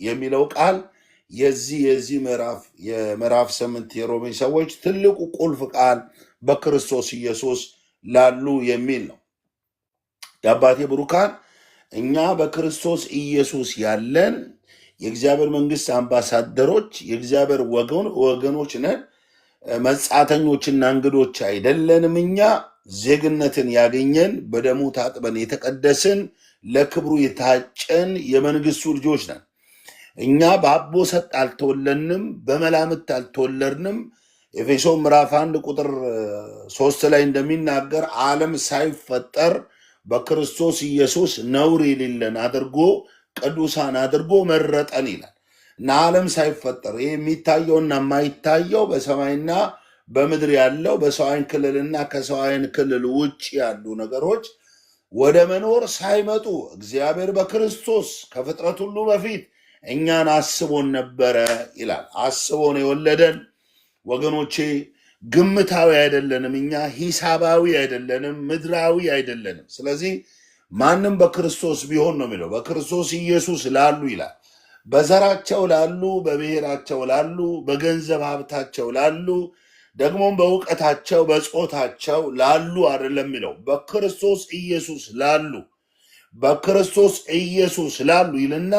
የሚለው ቃል የዚህ ምዕራፍ 8 የሮሜ ሰዎች ትልቁ ቁልፍ ቃል በክርስቶስ ኢየሱስ ላሉ የሚል ነው። የአባቴ ብሩካን እኛ በክርስቶስ ኢየሱስ ያለን የእግዚአብሔር መንግስት አምባሳደሮች የእግዚአብሔር ወገኖች ነን። መጻተኞችና እንግዶች አይደለንም። እኛ ዜግነትን ያገኘን በደሙ ታጥበን የተቀደስን ለክብሩ የታጨን የመንግስቱ ልጆች ነን። እኛ በአቦ ሰጥ አልተወለድንም፣ በመላምት አልተወለድንም። ኤፌሶን ምዕራፍ 1 ቁጥር 3 ላይ እንደሚናገር ዓለም ሳይፈጠር በክርስቶስ ኢየሱስ ነውር የሌለን አድርጎ ቅዱሳን አድርጎ መረጠን ይላል እና ዓለም ሳይፈጠር ይህ የሚታየውና የማይታየው በሰማይና በምድር ያለው በሰው ዓይን ክልልና ከሰው ዓይን ክልል ውጭ ያሉ ነገሮች ወደ መኖር ሳይመጡ እግዚአብሔር በክርስቶስ ከፍጥረት ሁሉ በፊት እኛን አስቦን ነበረ ይላል። አስቦን የወለደን ወገኖቼ ግምታዊ አይደለንም። እኛ ሂሳባዊ አይደለንም፣ ምድራዊ አይደለንም። ስለዚህ ማንም በክርስቶስ ቢሆን ነው የሚለው በክርስቶስ ኢየሱስ ላሉ ይላል። በዘራቸው ላሉ፣ በብሔራቸው ላሉ፣ በገንዘብ ሀብታቸው ላሉ፣ ደግሞም በእውቀታቸው በጾታቸው ላሉ አይደለም የሚለው በክርስቶስ ኢየሱስ ላሉ፣ በክርስቶስ ኢየሱስ ላሉ ይልና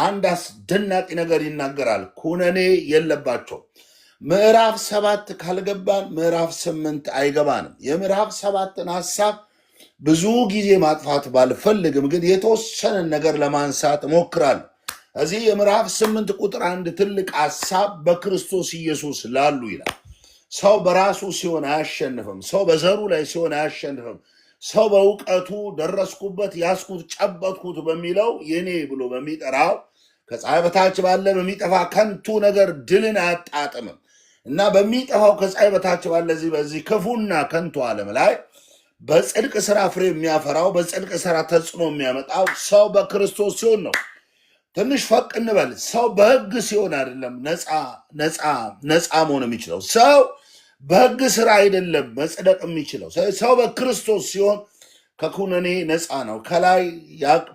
አንድ አስደናቂ ነገር ይናገራል። ኩነኔ የለባቸው። ምዕራፍ 7 ካልገባን ምዕራፍ 8 አይገባንም። የምዕራፍ 7ን ሐሳብ ብዙ ጊዜ ማጥፋት ባልፈልግም ግን የተወሰነ ነገር ለማንሳት እሞክራለሁ። እዚህ የምዕራፍ 8 ቁጥር 1 ትልቅ ሐሳብ በክርስቶስ ኢየሱስ ላሉ ይላል። ሰው በራሱ ሲሆን አያሸንፍም። ሰው በዘሩ ላይ ሲሆን አያሸንፍም። ሰው በእውቀቱ ደረስኩበት፣ ያስኩት፣ ጨበጥኩት በሚለው የኔ ብሎ በሚጠራው ከፀሐይ በታች ባለ በሚጠፋ ከንቱ ነገር ድልን አያጣጥምም እና በሚጠፋው ከፀሐይ በታች ባለ በዚህ ክፉና ከንቱ ዓለም ላይ በጽድቅ ስራ ፍሬ የሚያፈራው በጽድቅ ስራ ተጽዕኖ የሚያመጣው ሰው በክርስቶስ ሲሆን ነው። ትንሽ ፈቅ እንበል። ሰው በሕግ ሲሆን አይደለም ነፃ መሆን የሚችለው። ሰው በሕግ ስራ አይደለም መጽደቅ የሚችለው። ሰው በክርስቶስ ሲሆን ከኩነኔ ነፃ ነው። ከላይ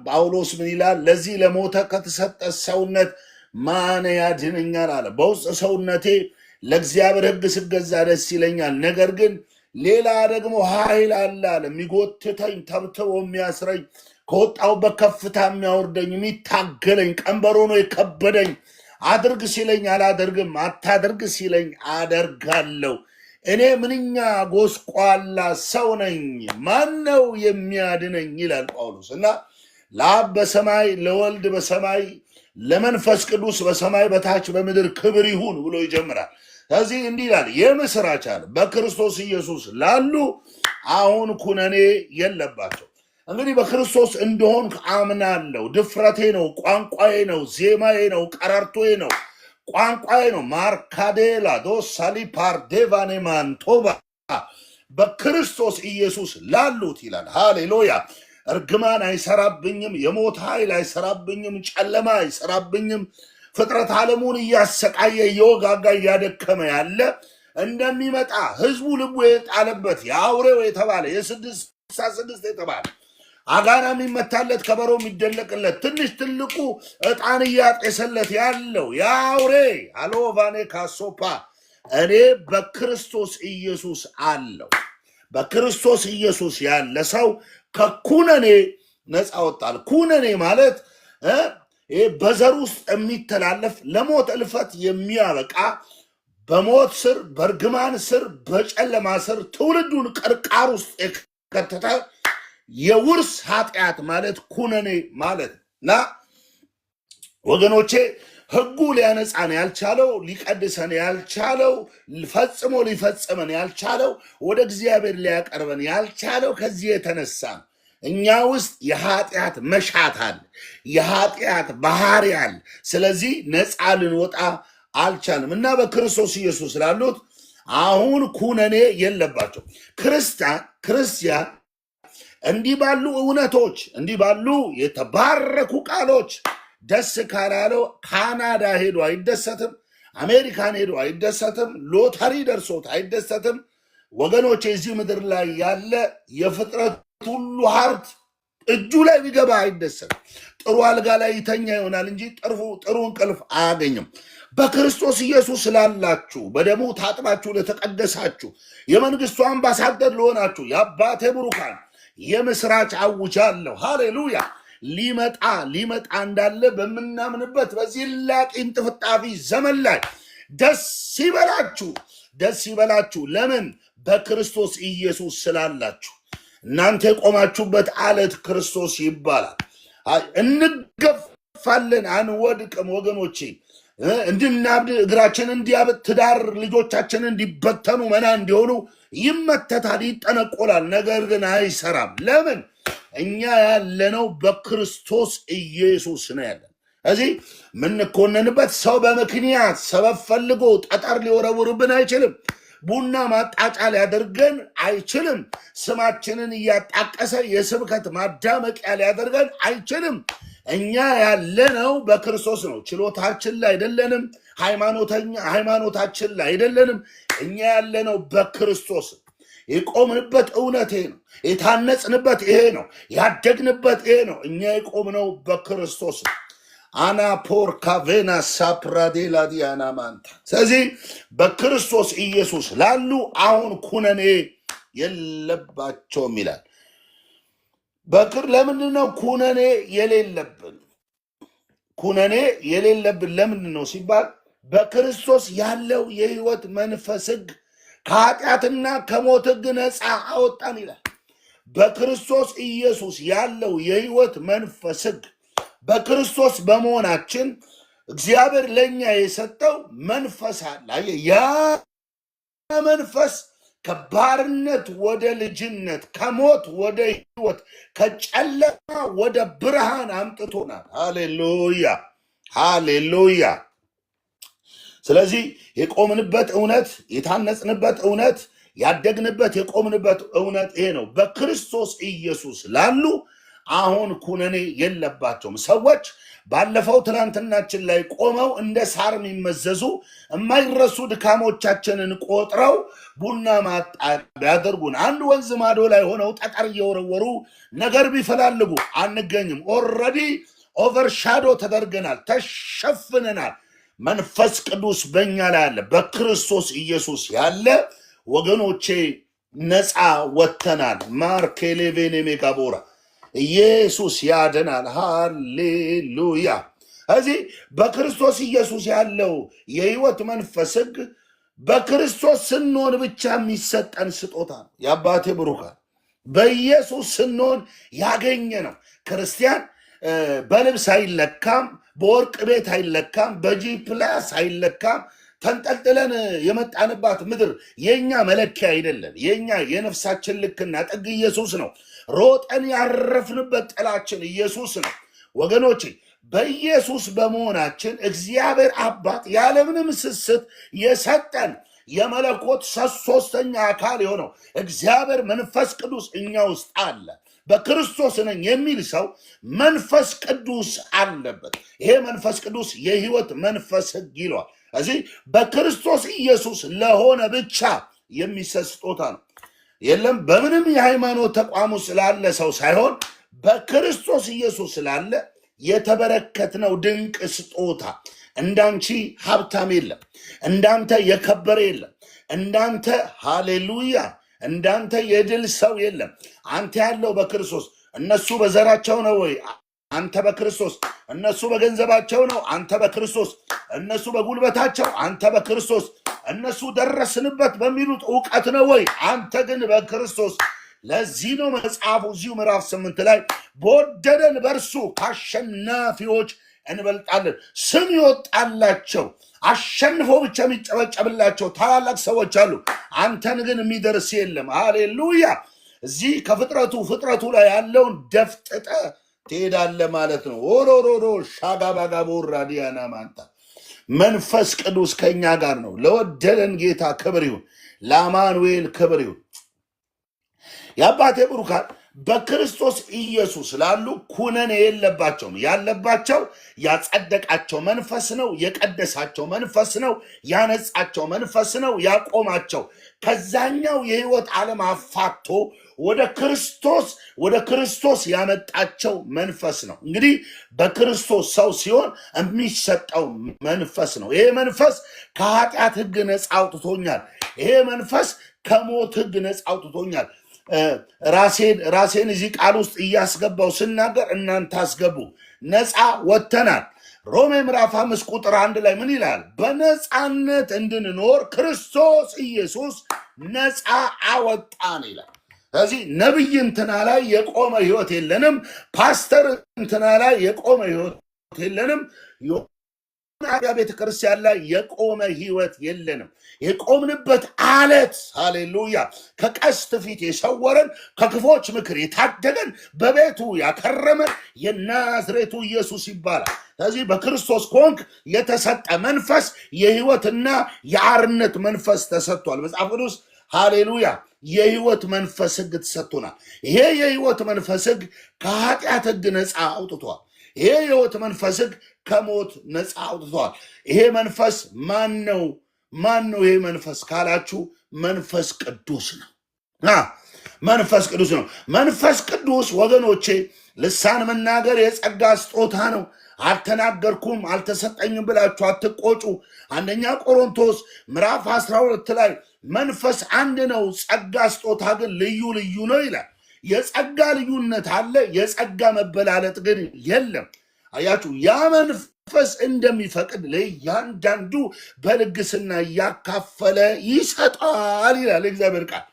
ጳውሎስ ምን ይላል? ለዚህ ለሞተ ከተሰጠ ሰውነት ማን ያድነኛል አለ። በውስጥ ሰውነቴ ለእግዚአብሔር ሕግ ስገዛ ደስ ይለኛል፣ ነገር ግን ሌላ ደግሞ ኃይል አለ አለ የሚጎትተኝ፣ ተብትቦ የሚያስረኝ፣ ከወጣሁበት ከፍታ የሚያወርደኝ፣ የሚታገለኝ፣ ቀንበር ሆኖ የከበደኝ፣ አድርግ ሲለኝ አላደርግም፣ አታደርግ ሲለኝ አደርጋለሁ። እኔ ምንኛ ጎስቋላ ሰው ነኝ፣ ማን ነው የሚያድነኝ ይላል ጳውሎስ። እና ለአብ በሰማይ ለወልድ በሰማይ ለመንፈስ ቅዱስ በሰማይ በታች በምድር ክብር ይሁን ብሎ ይጀምራል። ስለዚህ እንዲህ ይላል፣ የምስራች አለ በክርስቶስ ኢየሱስ ላሉ አሁን ኩነኔ የለባቸው። እንግዲህ በክርስቶስ እንደሆንክ አምናለሁ። ድፍረቴ ነው፣ ቋንቋዬ ነው፣ ዜማዬ ነው፣ ቀረርቶዬ ነው፣ ቋንቋዬ ነው። ማርካዴላ ዶሳሊ ፓርዴቫኔ ማንቶባ በክርስቶስ ኢየሱስ ላሉት ይላል። ሃሌሉያ። እርግማን አይሰራብኝም፣ የሞት ኃይል አይሰራብኝም፣ ጨለማ አይሰራብኝም። ፍጥረት ዓለሙን እያሰቃየ እየወጋጋ እያደከመ ያለ እንደሚመጣ ህዝቡ ልቡ የጣለበት የአውሬው የተባለ የ666 የተባለ አጋና የሚመታለት ከበሮ የሚደለቅለት ትንሽ ትልቁ ዕጣን እያጤሰለት ያለው የአውሬ አሎቫኔ ካሶፓ እኔ በክርስቶስ ኢየሱስ አለው። በክርስቶስ ኢየሱስ ያለ ሰው ከኩነኔ ነፃ ወጣል። ኩነኔ ማለት በዘር ውስጥ የሚተላለፍ ለሞት እልፈት የሚያበቃ በሞት ስር በርግማን ስር በጨለማ ስር ትውልዱን ቅርቃር ውስጥ የከተተ የውርስ ኃጢአት ማለት ኩነኔ ማለት እና ወገኖቼ ህጉ ሊያነጻን ያልቻለው ሊቀድሰን ያልቻለው ፈጽሞ ሊፈጽመን ያልቻለው ወደ እግዚአብሔር ሊያቀርበን ያልቻለው ከዚህ የተነሳ እኛ ውስጥ የኃጢአት መሻት አለ፣ የኃጢአት ባህሪ አለ። ስለዚህ ነፃ ልንወጣ አልቻልም እና በክርስቶስ ኢየሱስ ላሉት አሁን ኩነኔ የለባቸው። ክርስቲያን እንዲህ ባሉ እውነቶች እንዲህ ባሉ የተባረኩ ቃሎች ደስ ካላለው ካናዳ ሄዶ አይደሰትም፣ አሜሪካን ሄዶ አይደሰትም፣ ሎተሪ ደርሶት አይደሰትም። ወገኖች የዚህ ምድር ላይ ያለ የፍጥረት ሁሉ ሀብት እጁ ላይ ቢገባ አይደሰትም። ጥሩ አልጋ ላይ ይተኛ ይሆናል እንጂ ጥሩ እንቅልፍ አያገኝም። በክርስቶስ ኢየሱስ ስላላችሁ በደሙ ታጥባችሁ ለተቀደሳችሁ የመንግስቱ አምባሳደር ለሆናችሁ የአባቴ ብሩካን የምስራች አውጃለሁ። ሃሌሉያ! ሊመጣ እንዳለ በምናምንበት በዚህ ላቂ እንጥፍጣፊ ዘመን ላይ ደስ ይበላችሁ። ለምን? በክርስቶስ ኢየሱስ ስላላችሁ። እናንተ የቆማችሁበት አለት ክርስቶስ ይባላል። እንገፋለን፣ አንወድቅም ወገኖቼ። እንድናብድ እግራችን እንዲያብጥ ትዳር ልጆቻችን እንዲበተኑ መና እንዲሆኑ ይመተታል፣ ይጠነቆላል። ነገር ግን አይሰራም። ለምን? እኛ ያለነው በክርስቶስ ኢየሱስ ነው ያለን። እዚህ የምንኮነንበት ሰው በምክንያት ሰበብ ፈልጎ ጠጠር ሊወረውርብን አይችልም። ቡና ማጣጫ ሊያደርገን አይችልም። ስማችንን እያጣቀሰ የስብከት ማዳመቂያ ሊያደርገን አይችልም። እኛ ያለነው በክርስቶስ ነው። ችሎታችን ላይ አይደለንም። ሃይማኖታችን ላይ አይደለንም። እኛ ያለነው በክርስቶስ። የቆምንበት እውነት ይሄ ነው። የታነጽንበት ይሄ ነው። ያደግንበት ይሄ ነው። እኛ የቆምነው በክርስቶስ ነው። አና ፖርካ ቬና ሳፕራዴላ ዲያና ማንታ። ስለዚህ በክርስቶስ ኢየሱስ ላሉ አሁን ኩነኔ የለባቸውም ይላል። ለምንድን ነው ኩነኔ የሌለብን? ኩነኔ የሌለብን ለምንድን ነው ሲባል በክርስቶስ ያለው የህይወት መንፈስ ሕግ ከኃጢአትና ከሞት ሕግ ነፃ አወጣን ይላል። በክርስቶስ ኢየሱስ ያለው የህይወት መንፈስ ሕግ በክርስቶስ በመሆናችን እግዚአብሔር ለኛ የሰጠው መንፈስ አለ። ያ መንፈስ ከባርነት ወደ ልጅነት፣ ከሞት ወደ ህይወት፣ ከጨለማ ወደ ብርሃን አምጥቶናል። ሃሌሉያ። ስለዚህ የቆምንበት እውነት፣ የታነጽንበት እውነት፣ ያደግንበት የቆምንበት እውነት ይሄ ነው። በክርስቶስ ኢየሱስ ላሉ አሁን ኩነኔ የለባቸውም። ሰዎች ባለፈው ትናንትናችን ላይ ቆመው እንደ ሳር የሚመዘዙ የማይረሱ ድካሞቻችንን ቆጥረው ቡና ማጣሪያ ቢያደርጉን፣ አንድ ወንዝ ማዶ ላይ ሆነው ጠጠር እየወረወሩ ነገር ቢፈላልጉ አንገኝም። ኦልሬዲ ኦቨርሻዶ ተደርገናል፣ ተሸፍነናል። መንፈስ ቅዱስ በኛ ላይ አለ። በክርስቶስ ኢየሱስ ያለ ወገኖቼ ነፃ ወጥተናል። ማርኬሌቬኔ ሜጋቦራ ኢየሱስ ያድናል። ሃሌሉያ። እዚህ በክርስቶስ ኢየሱስ ያለው የህይወት መንፈስ ሕግ በክርስቶስ ስንሆን ብቻ የሚሰጠን ስጦታ ነው። የአባቴ ብሩካን በኢየሱስ ስንሆን ያገኘ ነው። ክርስቲያን በልብስ አይለካም፣ በወርቅ ቤት አይለካም፣ በጂ ፕላስ አይለካም። ተንጠልጥለን የመጣንባት ምድር የኛ መለኪያ አይደለም። የኛ የነፍሳችን ልክና ጥግ ኢየሱስ ነው። ሮጠን ያረፍንበት ጥላችን ኢየሱስ ነው። ወገኖቼ በኢየሱስ በመሆናችን እግዚአብሔር አባት ያለምንም ስስት የሰጠን የመለኮት ሶስተኛ አካል የሆነው እግዚአብሔር መንፈስ ቅዱስ እኛ ውስጥ አለ። በክርስቶስ ነኝ የሚል ሰው መንፈስ ቅዱስ አለበት። ይሄ መንፈስ ቅዱስ የህይወት መንፈስ ሕግ ይለዋል። እዚህ በክርስቶስ ኢየሱስ ለሆነ ብቻ የሚሰጥ ስጦታ ነው። የለም በምንም የሃይማኖት ተቋሙ ስላለ ሰው ሳይሆን በክርስቶስ ኢየሱስ ስላለ የተበረከትነው ድንቅ ስጦታ። እንዳንቺ ሀብታም የለም፣ እንዳንተ የከበረ የለም፣ እንዳንተ ሃሌሉያ፣ እንዳንተ የድል ሰው የለም። አንተ ያለው በክርስቶስ። እነሱ በዘራቸው ነው ወይ? አንተ በክርስቶስ። እነሱ በገንዘባቸው ነው፣ አንተ በክርስቶስ። እነሱ በጉልበታቸው፣ አንተ በክርስቶስ። እነሱ ደረስንበት በሚሉት ዕውቀት ነው ወይ? አንተ ግን በክርስቶስ። ለዚህ ነው መጽሐፉ እዚሁ ምዕራፍ 8 ላይ በወደደን በእርሱ ከአሸናፊዎች እንበልጣለን። ስም ይወጣላቸው አሸንፎ ብቻ የሚጨበጨብላቸው ታላላቅ ሰዎች አሉ። አንተን ግን የሚደርስ የለም። ሃሌሉያ። እዚህ ፍጥረቱ ላይ ያለውን ደፍጥጠ ትሄዳለ ማለት ነው። ኦሮሮሮ ሻጋባጋቦራ ዲያና ማንታ። መንፈስ ቅዱስ ከኛ ጋር ነው። ለወደደን ጌታ ክብር ይሁን፣ ለአማኑኤል ክብር ይሁን። የአባቴ ብሩካን በክርስቶስ ኢየሱስ ላሉ ኩነኔ የለባቸውም። ያለባቸው ያጸደቃቸው መንፈስ ነው፣ የቀደሳቸው መንፈስ ነው፣ ያነጻቸው መንፈስ ነው፣ ያቆማቸው ከዛኛው የህይወት ዓለም አፋቶ ወደ ክርስቶስ ያመጣቸው መንፈስ ነው። እንግዲህ በክርስቶስ ሰው ሲሆን የሚሰጠው መንፈስ ነው። ይሄ መንፈስ ከኃጢአት ህግ ነፃ አውጥቶኛል። ይሄ መንፈስ ከሞት ህግ ነፃ አውጥቶኛል። ራሴን እዚህ ቃል ውስጥ እያስገባው ስናገር እናንተ አስገቡ። ነፃ ወጥተናል። ሮሜ ምዕራፍ 5 ቁጥር 1 ላይ ምን ይላል? በነፃነት እንድንኖር ክርስቶስ ኢየሱስ ነፃ አወጣን ይላል። ስለዚህ ነብይ እንትና ላይ የቆመ ህይወት የለንም። ፓስተር እንትና ላይ የቆመ ህይወት የለንም። ቤተ ክርስቲያን ላይ የቆመ ህይወት የለንም። የቆምንበት አለት ሃሌሉያ ከቀስት ፊት የሰወረን ከክፎች ምክር የታደገን በቤቱ ያከረመን የናዝሬቱ ኢየሱስ ይባላል። ስለዚህ በክርስቶስ ኮንክ የተሰጠ መንፈስ የህይወትና የአርነት መንፈስ ተሰጥቷል። መጽሐፍ ቅዱስ ሃሌሉያ የህይወት መንፈስ ህግ ተሰጥቶናል። ይሄ የህይወት መንፈስ ህግ ከኃጢአት ህግ ነፃ አውጥቷል። ይሄ የህይወት መንፈስ ህግ ከሞት ነፃ አውጥቷል። ይሄ መንፈስ ማን ነው? ይሄ መንፈስ ካላችሁ መንፈስ ቅዱስ ነው። መንፈስ ቅዱስ ነው። መንፈስ ቅዱስ ወገኖቼ ልሳን መናገር የጸጋ ስጦታ ነው። አልተናገርኩም አልተሰጠኝም ብላችሁ አትቆጩ። አንደኛ ቆሮንቶስ ምዕራፍ 12 ላይ መንፈስ አንድ ነው፣ ጸጋ ስጦታ ግን ልዩ ልዩ ነው ይላል። የጸጋ ልዩነት አለ፣ የጸጋ መበላለጥ ግን የለም። አያችሁ፣ ያ መንፈስ እንደሚፈቅድ ለእያንዳንዱ በልግስና እያካፈለ ይሰጣል ይላል እግዚአብሔር ቃል።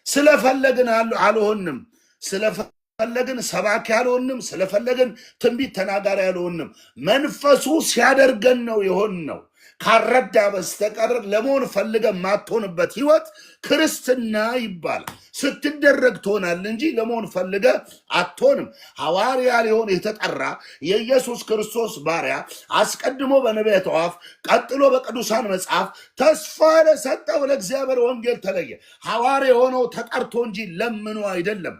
ስለፈለግን አልሆንም፣ ስለፈለግን ሰባኪ አልሆንም፣ ስለፈለግን ትንቢት ተናጋሪ አልሆንም። መንፈሱ ሲያደርገን ነው የሆን ነው። ካረዳ በስተቀር ለመሆን ፈልገ ማትሆንበት ህይወት ክርስትና ይባላል። ስትደረግ ትሆናል እንጂ ለመሆን ፈልገ አትሆንም። ሐዋርያ ሊሆን የተጠራ የኢየሱስ ክርስቶስ ባሪያ አስቀድሞ በነቢያት አፍ ቀጥሎ በቅዱሳን መጽሐፍ ተስፋ ለሰጠው ለእግዚአብሔር ወንጌል ተለየ። ሐዋርያ የሆነው ተጠርቶ እንጂ ለምኖ አይደለም፣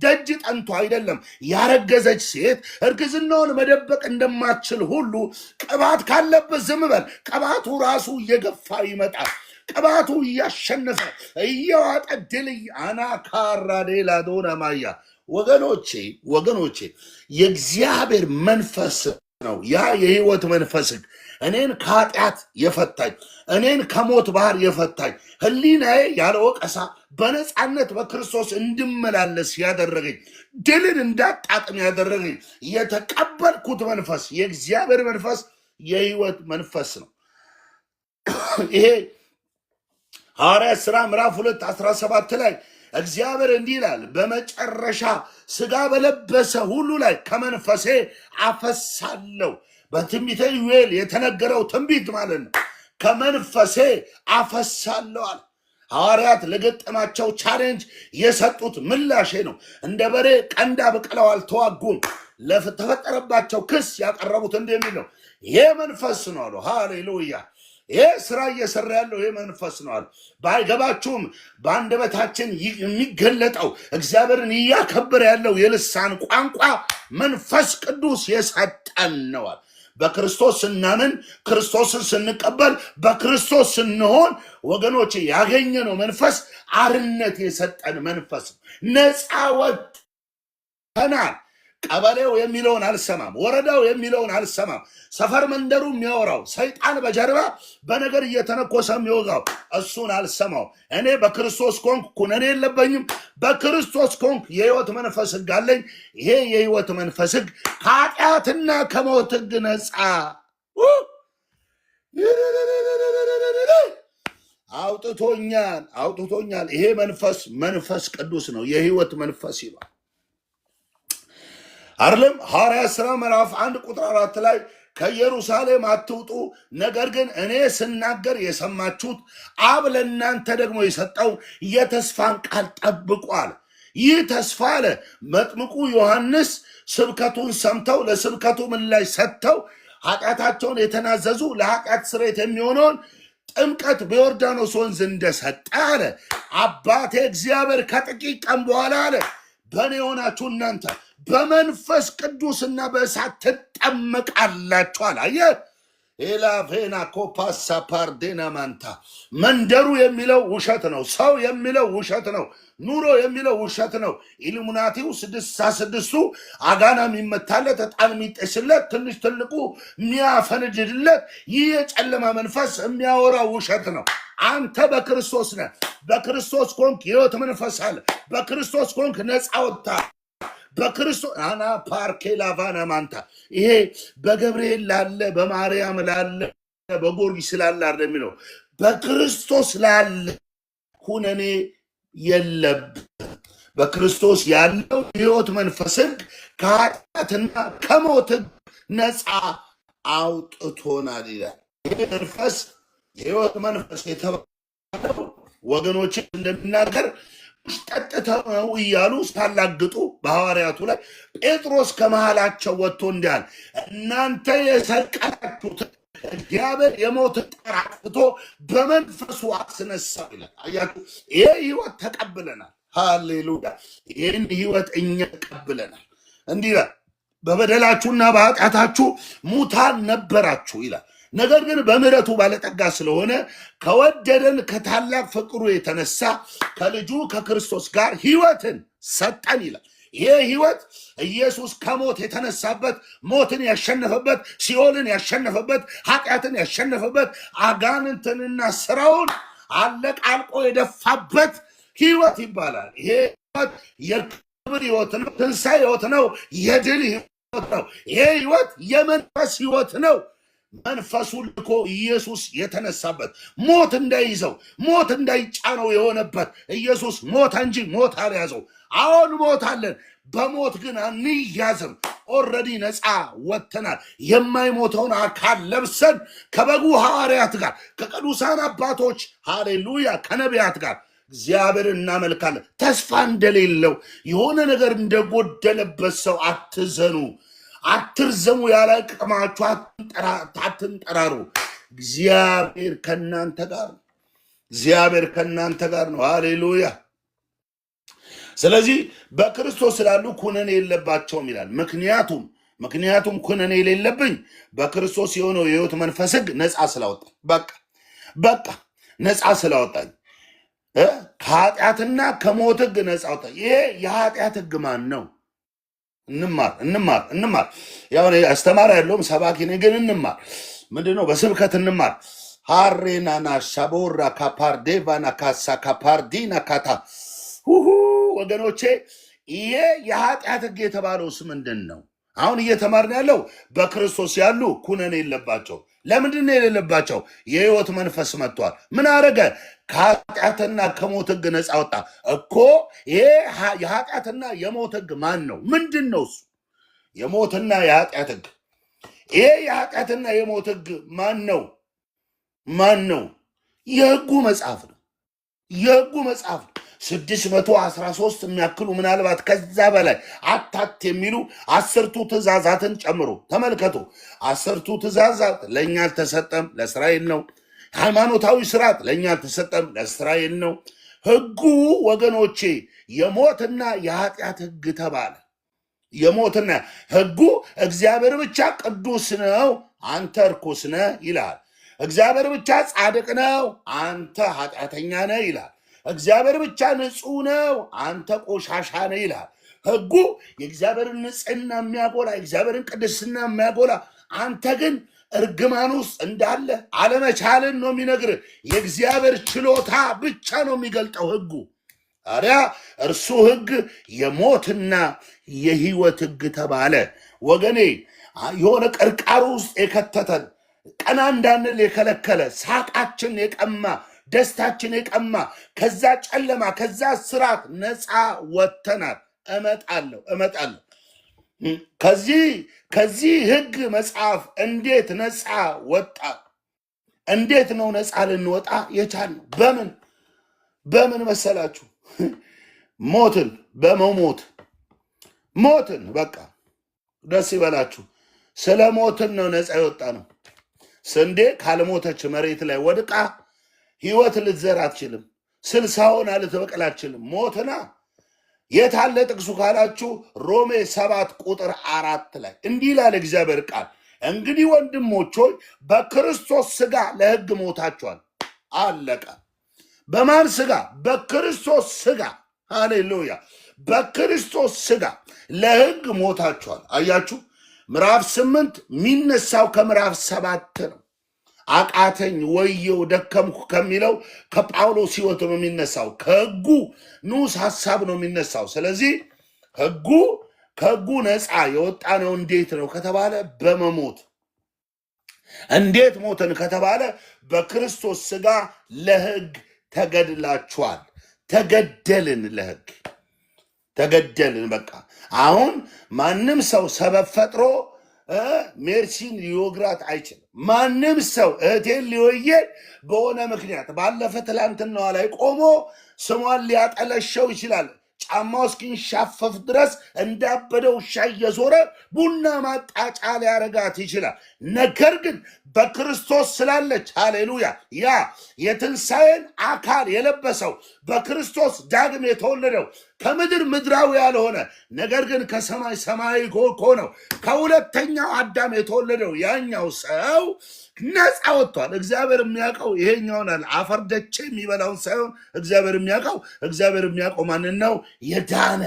ደጅ ጠንቶ አይደለም። ያረገዘች ሴት እርግዝናውን መደበቅ እንደማትችል ሁሉ ቅባት ካለበት ዝም በል። ቅባቱ ራሱ እየገፋ ይመጣል። ቅባቱ እያሸነፈ እየዋጠ ድል አናካራዴላ ዶና ማያ ወገኖቼ የእግዚአብሔር መንፈስ ነው። ያ የህይወት መንፈስ እኔን ከኃጢአት የፈታኝ፣ እኔን ከሞት ባህር የፈታኝ፣ ህሊናዬ ያለ ወቀሳ በነፃነት በክርስቶስ እንድመላለስ ያደረገኝ፣ ድልን እንዳጣጥም ያደረገኝ የተቀበልኩት መንፈስ የእግዚአብሔር መንፈስ የህይወት መንፈስ ነው። ይሄ ሐዋርያት ሥራ ምዕራፍ 2:17 ላይ እግዚአብሔር እንዲህ ይላል፣ በመጨረሻ ስጋ በለበሰ ሁሉ ላይ ከመንፈሴ አፈሳለሁ። በትንቢተ ዩኤል የተነገረው ትንቢት ማለት ነው። ከመንፈሴ አፈሳለሁ አለ። ሐዋርያት ለገጠማቸው ቻሌንጅ የሰጡት ምላሼ ነው። እንደ በሬ ቀንድ አብቅለው አልተዋጉም። ለተፈጠረባቸው ክስ ያቀረቡት እንደሚል ነው። ይሄ መንፈስ ነው አሉ። ሃሌሉያ! ይሄ ስራ እየሰራ ያለው ይሄ መንፈስ ነው አሉ። ባይገባችሁም በአንደበታችን የሚገለጠው እግዚአብሔርን እያከበረ ያለው የልሳን ቋንቋ መንፈስ ቅዱስ የሰጠን ነው አሉ። በክርስቶስ ስናምን፣ ክርስቶስን ስንቀበል፣ በክርስቶስ ስንሆን ወገኖቼ ያገኘነው መንፈስ አርነት የሰጠን መንፈስ ነው። ነፃ ወጥተናል። ቀበሌው የሚለውን አልሰማም፣ ወረዳው የሚለውን አልሰማም። ሰፈር መንደሩ የሚያወራው ሰይጣን በጀርባ በነገር እየተነኮሰ የሚወጋው እሱን አልሰማው። እኔ በክርስቶስ ኮንክ ኩነኔ የለብኝም። በክርስቶስ ኮንክ የህይወት መንፈስ ህግ አለኝ። ይሄ የህይወት መንፈስ ህግ ከኃጢአትና ከሞት ህግ ነፃ አውጥቶኛል። ይሄ መንፈስ ቅዱስ ነው፣ የህይወት መንፈስ ይሏል አይደለም? ሐዋርያት ሥራ ምዕራፍ 1 ቁጥር 4 ላይ ከኢየሩሳሌም አትውጡ፣ ነገር ግን እኔ ስናገር የሰማችሁት አብ ለእናንተ ደግሞ የሰጠው የተስፋን ቃል ጠብቁ አለ። ይህ ተስፋ አለ መጥምቁ ዮሐንስ ስብከቱን ሰምተው ለስብከቱ ምላሽ ሰጥተው ኃጢአታቸውን የተናዘዙ ለኃጢአት ስርየት የሚሆነውን ጥምቀት በዮርዳኖስ ወንዝ እንደሰጠ አለ። አባቴ እግዚአብሔር ከጥቂት ቀን በኋላ አለ በእኔ የሆናችሁ እናንተ በመንፈስ ቅዱስና በእሳት ትጠመቃላችሁ አለ። አየህ ኤላቬና ኮፓሳ ፓርዴና ማንታ መንደሩ የሚለው ውሸት ነው። ሰው የሚለው ውሸት ነው። ኑሮ የሚለው ውሸት ነው። ኢሉሚናቲው 66ቱ አጋና የሚመታለት ዕጣን የሚጤስለት ትንሽ ትልቁ የሚያፈነድድለት ይህ የጨለማ መንፈስ የሚያወራው ውሸት ነው። አንተ በክርስቶስ ነህ። በክርስቶስ ኮንክ ሕይወት መንፈስ አለ። በክርስቶስ ኮንክ ነፃ ወጣ። በክርስቶስ አና ፓርኬ ላቫና ማንታ ይሄ በገብርኤል ላለ በማርያም ላለ በጊዮርጊስ ላለ አይደል የሚለው በክርስቶስ ላለ ኩነኔ የለብህም። በክርስቶስ ያለው ሕይወት መንፈስ ሕግ ከኃጢአትና ከሞት ሕግ ነፃ አውጥቶናል ይላል። ይህ መንፈስ የሕይወት መንፈስ የተባለው ወገኖች እንደሚናገር ጠጥተው ነው እያሉ ሳላግጡ በሐዋርያቱ ላይ ጴጥሮስ ከመሃላቸው ወጥቶ እንዲያል እናንተ የሰቀላችሁት እግዚአብሔር የሞትን ጣር አጥፍቶ በመንፈሱ አስነሳው ይላል። አያችሁ፣ ይህ ሕይወት ተቀብለናል። ሃሌሉያ! ይህን ሕይወት እኛ ተቀብለናል። እንዲህ ይላል፣ በበደላችሁና በኃጢአታችሁ ሙታን ነበራችሁ ይላል። ነገር ግን በምሕረቱ ባለጠጋ ስለሆነ ከወደደን ከታላቅ ፍቅሩ የተነሳ ከልጁ ከክርስቶስ ጋር ሕይወትን ሰጠን ይላል። ይህ ሕይወት ኢየሱስ ከሞት የተነሳበት፣ ሞትን ያሸነፈበት፣ ሲኦልን ያሸነፈበት፣ ኃጢአትን ያሸነፈበት፣ አጋንንትንና ስራውን አለቃልቆ የደፋበት ሕይወት ይባላል። ይሄ ሕይወት የክብር ሕይወት ነው። ትንሣኤ ሕይወት ነው። የድል ሕይወት ነው። ይሄ ሕይወት የመንፈስ ሕይወት ነው። መንፈሱ ልኮ ኢየሱስ የተነሳበት ሞት እንዳይዘው ሞት እንዳይጫነው የሆነበት ኢየሱስ ሞት እንጂ ሞት አልያዘው። አሁን ሞት አለን፣ በሞት ግን አንያዝም። ኦልሬዲ ነፃ ወጥተናል። የማይሞተውን አካል ለብሰን ከበጉ ሐዋርያት ጋር ከቅዱሳን አባቶች ሃሌሉያ ከነቢያት ጋር እግዚአብሔር እናመልካለን። ተስፋ እንደሌለው የሆነ ነገር እንደጎደለበት ሰው አትዘኑ፣ አትርዘሙ፣ ያላቅማችሁ አትንጠራሩ። እግዚአብሔር ከእናንተ ጋር ነው። እግዚአብሔር ከእናንተ ጋር ነው። ሃሌሉያ። ስለዚህ በክርስቶስ ስላሉ ኩነኔ የለባቸውም ይላል። ምክንያቱም ኩነኔ የሌለብኝ በክርስቶስ የሆነው የሕይወት መንፈስ ሕግ ነፃ ስላወጣኝ፣ በቃ ነፃ ስላወጣኝ ከኃጢአትና ከሞት ሕግ ነፃ ወጣኝ። ይሄ የኃጢአት ሕግ ማን ነው? እንማር። ያው አስተማሪ ያለውም ሰባኪ ነኝ፣ ግን እንማር። ምንድነው? በስብከት እንማር። ሃሬናና ሻቦራ ካፓርዴቫና ካሳ ካፓርዲና ካታ ወገኖቼ፣ ይሄ የኃጢአት ሕግ የተባለውስ ምንድን ነው? አሁን እየተማርን ያለው በክርስቶስ ያሉ ኩነኔ የለባቸው። ለምንድን ነው የሌለባቸው? የሕይወት መንፈስ መጥቷል። ምን አረገ? ከኃጢአትና ከሞት ሕግ ነፃ ወጣ እኮ። ይሄ የኃጢአትና የሞት ሕግ ማን ነው? ምንድን ነው እሱ? የሞትና የኃጢአት ሕግ። ይሄ የኃጢአትና የሞት ሕግ ማን ነው? የሕጉ መጽሐፍ ነው። የሕጉ መጽሐፍ ነው። 613 የሚያክሉ ምናልባት ከዛ በላይ አታት የሚሉ 10ቱ ትእዛዛትን ጨምሮ ተመልከቱ። 10ቱ ትእዛዛት ለእኛ አልተሰጠም፣ ለእስራኤል ነው። ሃይማኖታዊ ስርዓት ለእኛ አልተሰጠም፣ ለእስራኤል ነው። ሕጉ ወገኖቼ የሞትና የኃጢአት ሕግ ተባለ። የሞትና ሕጉ እግዚአብሔር ብቻ ቅዱስ ነው፣ አንተ እርኩስ ነህ ይላል። እግዚአብሔር ብቻ ጻድቅ ነው፣ አንተ ኃጢአተኛ ነህ ይላል። እግዚአብሔር ብቻ ንጹሕ ነው፣ አንተ ቆሻሻ ነህ ይላል። ሕጉ የእግዚአብሔርን ንጽሕና የሚያጎላ የእግዚአብሔርን ቅድስና የሚያጎላ፣ አንተ ግን እርግማን ውስጥ እንዳለ አለመቻልን ነው የሚነግርህ። የእግዚአብሔር ችሎታ ብቻ ነው የሚገልጠው ሕጉ። ታዲያ እርሱ ሕግ የሞትና የሕይወት ሕግ ተባለ። ወገኔ የሆነ ቅርቃሩ ውስጥ የከተተን ቀና እንዳንል የከለከለ ሳቃችን የቀማ ደስታችን የቀማ ከዛ ጨለማ ከዛ ስራት ነፃ ወጥተናል። እመጣለሁ። ከዚህ ሕግ መጽሐፍ እንዴት ነፃ ወጣ? እንዴት ነው ነፃ ልንወጣ የቻልነው? በምን መሰላችሁ? ሞትን በመሞት ሞትን። በቃ ደስ ይበላችሁ። ስለ ሞትን ነው ነፃ የወጣ ነው። ስንዴ ካልሞተች መሬት ላይ ወድቃ ሕይወት ልትዘር አትችልም። 60 ሆና ልትበቅል አትችልም። ሞትና የታለ ጥቅሱ ካላችሁ ሮሜ 7 ቁጥር 4 ላይ እንዲህ ይላል እግዚአብሔር ቃል፣ እንግዲህ ወንድሞች ሆይ በክርስቶስ ሥጋ ለሕግ ሞታችኋል። አለቀ። በማን ሥጋ? በክርስቶስ ሥጋ። ሃሌሉያ። በክርስቶስ ሥጋ ለሕግ ሞታችኋል። አያችሁ፣ ምዕራፍ 8 የሚነሳው ከምዕራፍ 7 ነው። አቃተኝ፣ ወየው፣ ደከምኩ ከሚለው ከጳውሎስ ሕይወት ነው የሚነሳው። ከሕጉ ንዑስ ሐሳብ ነው የሚነሳው። ስለዚህ ከሕጉ ነፃ የወጣ ነው። እንዴት ነው ከተባለ በመሞት። እንዴት ሞትን ከተባለ በክርስቶስ ሥጋ ለሕግ ተገድላችኋል። ተገደልን፣ ለሕግ ተገደልን። በቃ አሁን ማንም ሰው ሰበብ ፈጥሮ ሜርሲን ሊወግራት አይችልም። ማንም ሰው እህቴን ሊወየ በሆነ ምክንያት ባለፈ ትላንትናዋ ላይ ቆሞ ስሟን ሊያጠለሸው ይችላል። ጫማው እስኪንሻፈፍ ድረስ እንዳበደ ውሻ እየዞረ ቡና ማጣጫ ሊያረጋት ይችላል። ነገር ግን በክርስቶስ ስላለች፣ ሃሌሉያ፣ ያ የትንሣኤን አካል የለበሰው በክርስቶስ ዳግም የተወለደው ከምድር ምድራዊ ያልሆነ ነገር ግን ከሰማይ ሰማያዊ ከሆነው ከሁለተኛው አዳም የተወለደው ያኛው ሰው ነፃ ወጥቷል። እግዚአብሔር የሚያውቀው ይሄኛውን አፈር ደቼ የሚበላውን ሳይሆን እግዚአብሔር የሚያውቀው ማንን ነው? የዳነ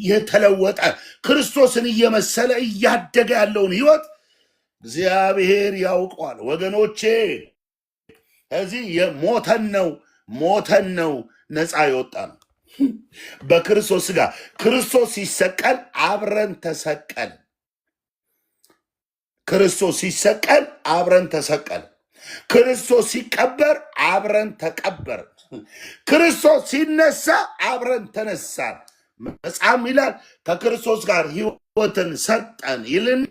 የተለወጠ ክርስቶስን እየመሰለ እያደገ ያለውን ህይወት እግዚአብሔር ያውቀዋል። ወገኖቼ እዚህ ሞተን ነው ነፃ የወጣ ነው በክርስቶስ ሥጋ። ክርስቶስ ሲሰቀል አብረን ተሰቀል። ክርስቶስ ሲሰቀል አብረን ተሰቀል። ክርስቶስ ሲቀበር አብረን ተቀበር። ክርስቶስ ሲነሳ አብረን ተነሳን። መጽሐፍ ይላል ከክርስቶስ ጋር ሕይወትን ሰጠን ይልና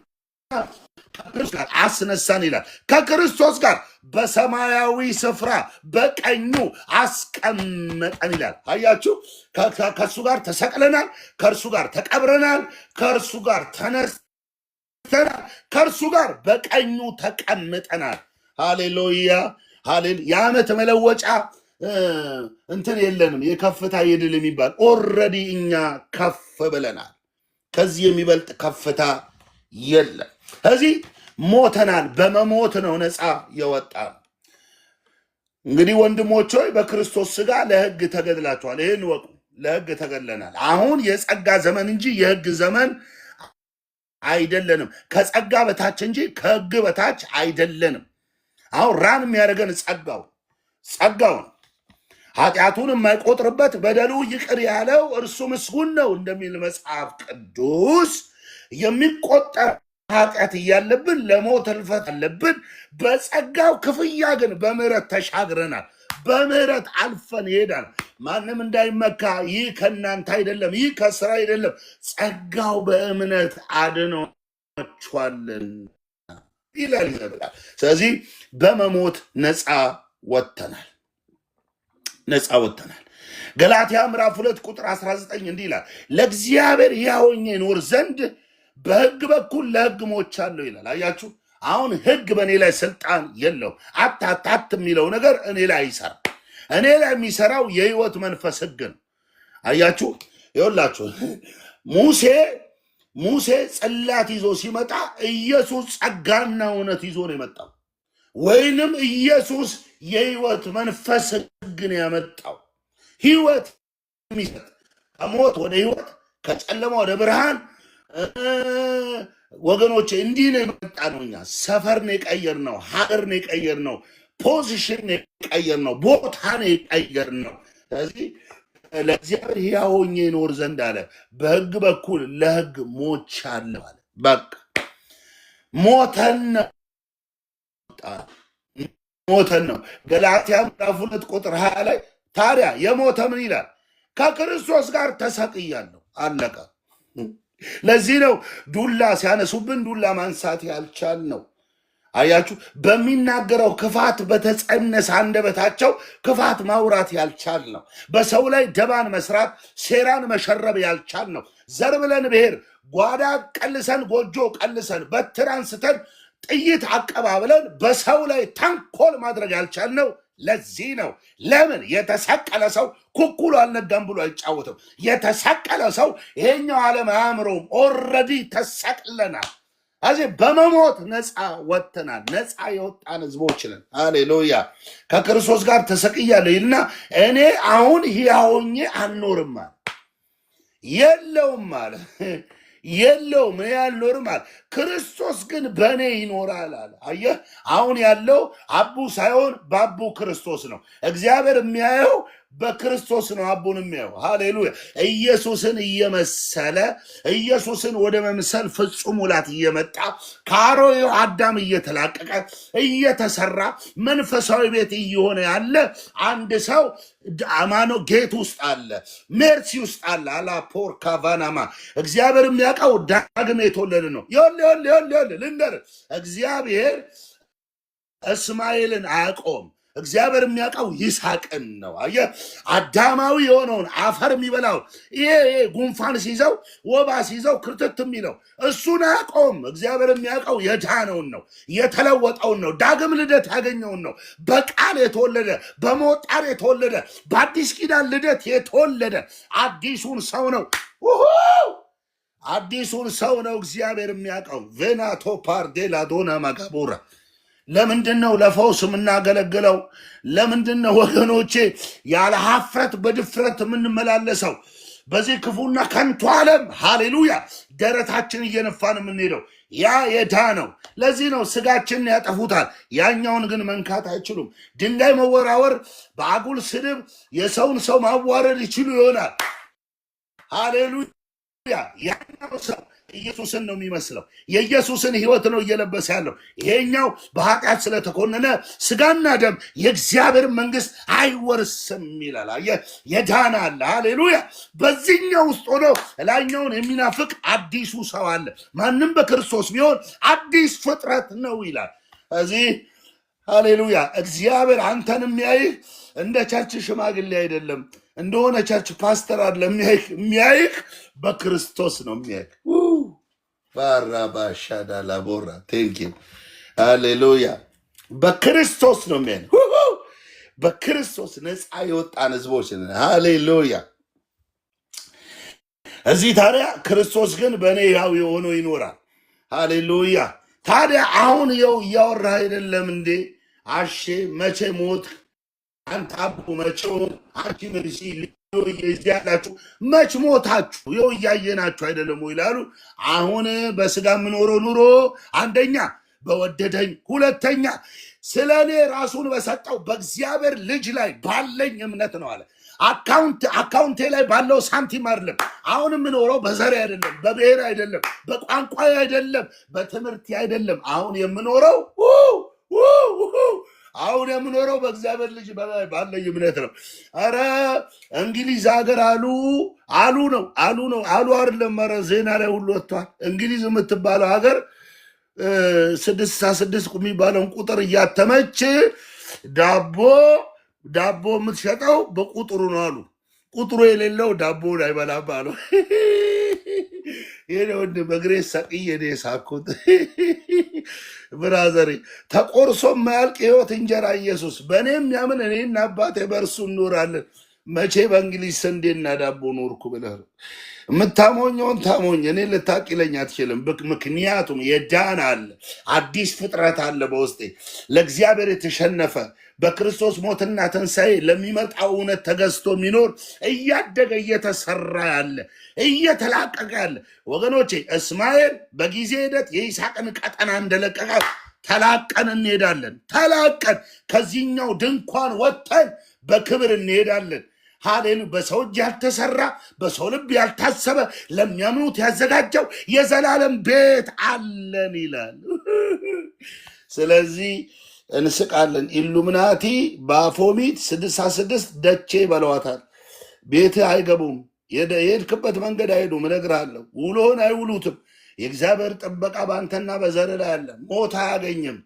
ከክርስቶስ ጋር አስነሳን ይላል። ከክርስቶስ ጋር በሰማያዊ ስፍራ በቀኙ አስቀመጠን ይላል። አያችሁ፣ ከእርሱ ጋር ተሰቅለናል፣ ከእርሱ ጋር ተቀብረናል፣ ከእርሱ ጋር ተነስተናል፣ ከእርሱ ጋር በቀኙ ተቀምጠናል። ሃሌሉያ ሃሌሉያ። የዓመት መለወጫ እንትን የለንም፣ የከፍታ የድል የሚባል ኦልሬዲ እኛ ከፍ ብለናል። ከዚህ የሚበልጥ ከፍታ የለም። እዚህ ሞተናል። በመሞት ነው ነፃ የወጣ። እንግዲህ ወንድሞች ሆይ በክርስቶስ ሥጋ ለሕግ ተገድላችኋል። ይህን ወቁ። ለሕግ ተገድለናል። አሁን የጸጋ ዘመን እንጂ የሕግ ዘመን አይደለንም። ከጸጋ በታች እንጂ ከሕግ በታች አይደለንም። አሁን ራን የሚያደርገን ጸጋው ነው። ኃጢአቱን የማይቆጥርበት በደሉ ይቅር ያለው እርሱ ምስጉን ነው እንደሚል መጽሐፍ ቅዱስ የሚቆጠር ኃጢአት እያለብን ለሞት እልፈት አለብን። በጸጋው ክፍያ ግን በምህረት ተሻግረናል። በምህረት አልፈን ይሄዳል። ማንም እንዳይመካ፣ ይህ ከእናንተ አይደለም፣ ይህ ከስራ አይደለም፣ ጸጋው በእምነት አድኗችኋልን ይላል። ስለዚህ በመሞት ነፃ ወጥተናል። ገላትያ ምዕራፍ 2 ቁጥር 19 እንዲህ ይላል፣ ለእግዚአብሔር ሕያው ሆኜ እኖር ዘንድ በሕግ በኩል ለሕግ ሞቻለሁ ይላል። አያችሁ፣ አሁን ሕግ በእኔ ላይ ስልጣን የለው። አታታት የሚለው ነገር እኔ ላይ አይሰራ። እኔ ላይ የሚሰራው የሕይወት መንፈስ ሕግ ነው። አያችሁ፣ ይኸውላችሁ ሙሴ ጽላት ይዞ ሲመጣ ኢየሱስ ጸጋና እውነት ይዞ ነው የመጣው። ወይንም ኢየሱስ የሕይወት መንፈስ ሕግን ያመጣው ሕይወት የሚሰጥ ከሞት ወደ ሕይወት ከጨለማ ወደ ብርሃን ወገኖቼ እንዲህ ነው የመጣ ነው። እኛ ሰፈር ነው የቀየር ነው፣ ሀገር ነው የቀየር ነው፣ ፖዚሽን ነው የቀየር ነው፣ ቦታ ነው የቀየር ነው። ስለዚህ ለእግዚአብሔር ሕያው ሆኜ እኖር ዘንድ አለ በሕግ በኩል ለሕግ ሞቻለሁ አለ። በቃ ሞተን ነው። ገላትያ ምዕራፍ 2 ቁጥር 20 ላይ ታዲያ የሞተ ምን ይላል? ከክርስቶስ ጋር ተሰቅያለሁ። አለቀ። ለዚህ ነው ዱላ ሲያነሱብን ዱላ ማንሳት ያልቻል ነው። አያችሁ፣ በሚናገረው ክፋት በተጸነሰ አንደበታቸው ክፋት ማውራት ያልቻል ነው። በሰው ላይ ደባን መስራት፣ ሴራን መሸረብ ያልቻል ነው። ዘር ብለን ብሔር፣ ጓዳ ቀልሰን፣ ጎጆ ቀልሰን፣ በትር አንስተን፣ ጥይት አቀባብለን በሰው ላይ ተንኮል ማድረግ ያልቻል ነው ለዚህ ነው ለምን የተሰቀለ ሰው ኩኩሉ አልነጋም ብሎ አይጫወትም። የተሰቀለ ሰው ይሄኛው ዓለም አያምረውም። ኦልሬዲ ተሰቅለናል። አዚ በመሞት ነፃ ወጥተናል። ነፃ የወጣን ህዝቦች ነን። ሃሌሉያ። ከክርስቶስ ጋር ተሰቅያለሁ ይልና እኔ አሁን ሕያው ሆኜ አልኖርም አለ። የለውም አለ የለውም እኔ አልኖርም አለ። ክርስቶስ ግን በእኔ ይኖራል አለ። አየህ፣ አሁን ያለው አቡ ሳይሆን በአቡ ክርስቶስ ነው። እግዚአብሔር የሚያየው በክርስቶስ ነው አቡን የሚያየው። ሃሌሉያ። ኢየሱስን እየመሰለ ኢየሱስን ወደ መምሰል ፍጹም ሙላት እየመጣ ከአሮጌው አዳም እየተላቀቀ እየተሰራ መንፈሳዊ ቤት እየሆነ ያለ አንድ ሰው አማኖ ጌት ውስጥ አለ፣ ሜርሲ ውስጥ አለ። አላፖር ካቫናማ እግዚአብሔር የሚያውቀው ዳግም የተወለደ ነው። ይኸውልህ ልንገር፣ እግዚአብሔር እስማኤልን አያውቀውም። እግዚአብሔር የሚያውቀው ይስሐቅን ነው። አየህ፣ አዳማዊ የሆነውን አፈር የሚበላው ይሄ ጉንፋን ሲይዘው ወባ ሲይዘው ክርትት የሚለው እሱን አያውቀውም። እግዚአብሔር የሚያውቀው የዳነውን ነው፣ የተለወጠውን ነው፣ ዳግም ልደት ያገኘውን ነው። በቃል የተወለደ በመወጣር የተወለደ በአዲስ ኪዳን ልደት የተወለደ አዲሱን ሰው ነው። አዲሱን ሰው ነው እግዚአብሔር የሚያውቀው። ቬናቶ ፓርዴላ ዶና ማጋቦራ ለምንድን ነው ለፈውስ የምናገለግለው? ለምንድን ነው ወገኖቼ ያለ ሀፍረት በድፍረት የምንመላለሰው በዚህ ክፉና ከንቱ ዓለም? ሃሌሉያ። ደረታችን እየነፋን የምንሄደው ያ የዳነው። ለዚህ ነው ስጋችንን ያጠፉታል፣ ያኛውን ግን መንካት አይችሉም። ድንጋይ መወራወር፣ በአጉል ስድብ የሰውን ሰው ማዋረድ ይችሉ ይሆናል። ሃሌሉያ። ያኛው ሰው ኢየሱስን ነው የሚመስለው። የኢየሱስን ህይወት ነው እየለበሰ ያለው። ይሄኛው በኃጢአት ስለተኮነነ ስጋና ደም የእግዚአብሔር መንግስት አይወርስም ይላል። አየህ፣ የዳነ አለ። ሃሌሉያ። በዚህኛው ውስጥ ሆኖ ላይኛውን የሚናፍቅ አዲሱ ሰው አለ። ማንም በክርስቶስ ቢሆን አዲስ ፍጥረት ነው ይላል። እዚህ ሃሌሉያ። እግዚአብሔር አንተን የሚያይህ እንደ ቸርች ሽማግሌ አይደለም፣ እንደሆነ ቸርች ፓስተር አለ የሚያይህ በክርስቶስ ነው የሚያይህ። ባራባሻዳ ላቦራ ቴንኪ ሃሌሉያ። በክርስቶስ ነው የሚያይህ። በክርስቶስ ነፃ የወጣን ህዝቦች ነን። ሃሌሉያ። እዚህ ታዲያ ክርስቶስ ግን በእኔ ያው የሆነው ይኖራል። ሃሌሉያ። ታዲያ አሁን የው እያወራ አይደለም እንዴ? አሼ መቼ ሞት አንተ አቡ መቼ ሞት አንቺ ምርሲ እዚህ ያላችሁ መች ሞታችሁ? ይኸው እያየናችሁ አይደለም ይላሉ። አሁን በስጋ የምኖረው ኑሮ አንደኛ በወደደኝ፣ ሁለተኛ ስለ እኔ ራሱን በሰጠው በእግዚአብሔር ልጅ ላይ ባለኝ እምነት ነው አለ። አካውንቴ ላይ ባለው ሳንቲም አይደለም። አሁን የምኖረው በዘሬ አይደለም፣ በብሔር አይደለም፣ በቋንቋ አይደለም፣ በትምህርት አይደለም። አሁን የምኖረው በእግዚአብሔር ልጅ ባለኝ እምነት ነው። ኧረ እንግሊዝ ሀገር አሉ አይደለም፣ ኧረ ዜና ላይ ሁሉ ወጥቷል። እንግሊዝ የምትባለው ሀገር 666 የሚባለውን ቁጥር እያተመች ዳቦ የምትሸጠው በቁጥሩ ነው አሉ። ቁጥሩ የሌለው ዳቦ አይበላም አሉ። ይሄ ወንድ በእግሬ ሰቅዬ ነው የሳኩት። ብራዘሬ ተቆርሶ የማያልቅ ህይወት እንጀራ ኢየሱስ በእኔም ያምን እኔና አባቴ በእርሱ እንኖራለን። መቼ በእንግሊዝ ስንዴና ዳቦ ኖርኩ ብለህ የምታሞኘውን ታሞኝ፣ እኔ ልታቂለኝ አትችልም። ምክንያቱም የዳን አለ፣ አዲስ ፍጥረት አለ በውስጤ፣ ለእግዚአብሔር የተሸነፈ በክርስቶስ ሞትና ትንሣኤ ለሚመጣው እውነት ተገዝቶ የሚኖር እያደገ እየተሰራ ያለ እየተላቀቀ ያለ። ወገኖቼ እስማኤል በጊዜ ሂደት የይስሐቅን ቀጠና እንደለቀቀ ተላቀን እንሄዳለን። ተላቀን ከዚህኛው ድንኳን ወጥተን በክብር እንሄዳለን። ሃሌሉ። በሰው እጅ ያልተሰራ በሰው ልብ ያልታሰበ ለሚያምኑት ያዘጋጀው የዘላለም ቤት አለን ይላል። ስለዚህ እንስቃለን። ኢሉሚናቲ በአፎሚት 66 ደቼ በለዋታል። ቤት አይገቡም፣ የሄድክበት መንገድ አይሄዱም። እነግርሃለሁ፣ ውሎህን አይውሉትም። የእግዚአብሔር ጥበቃ በአንተና በዘር ላይ አለ። ሞት አያገኝም።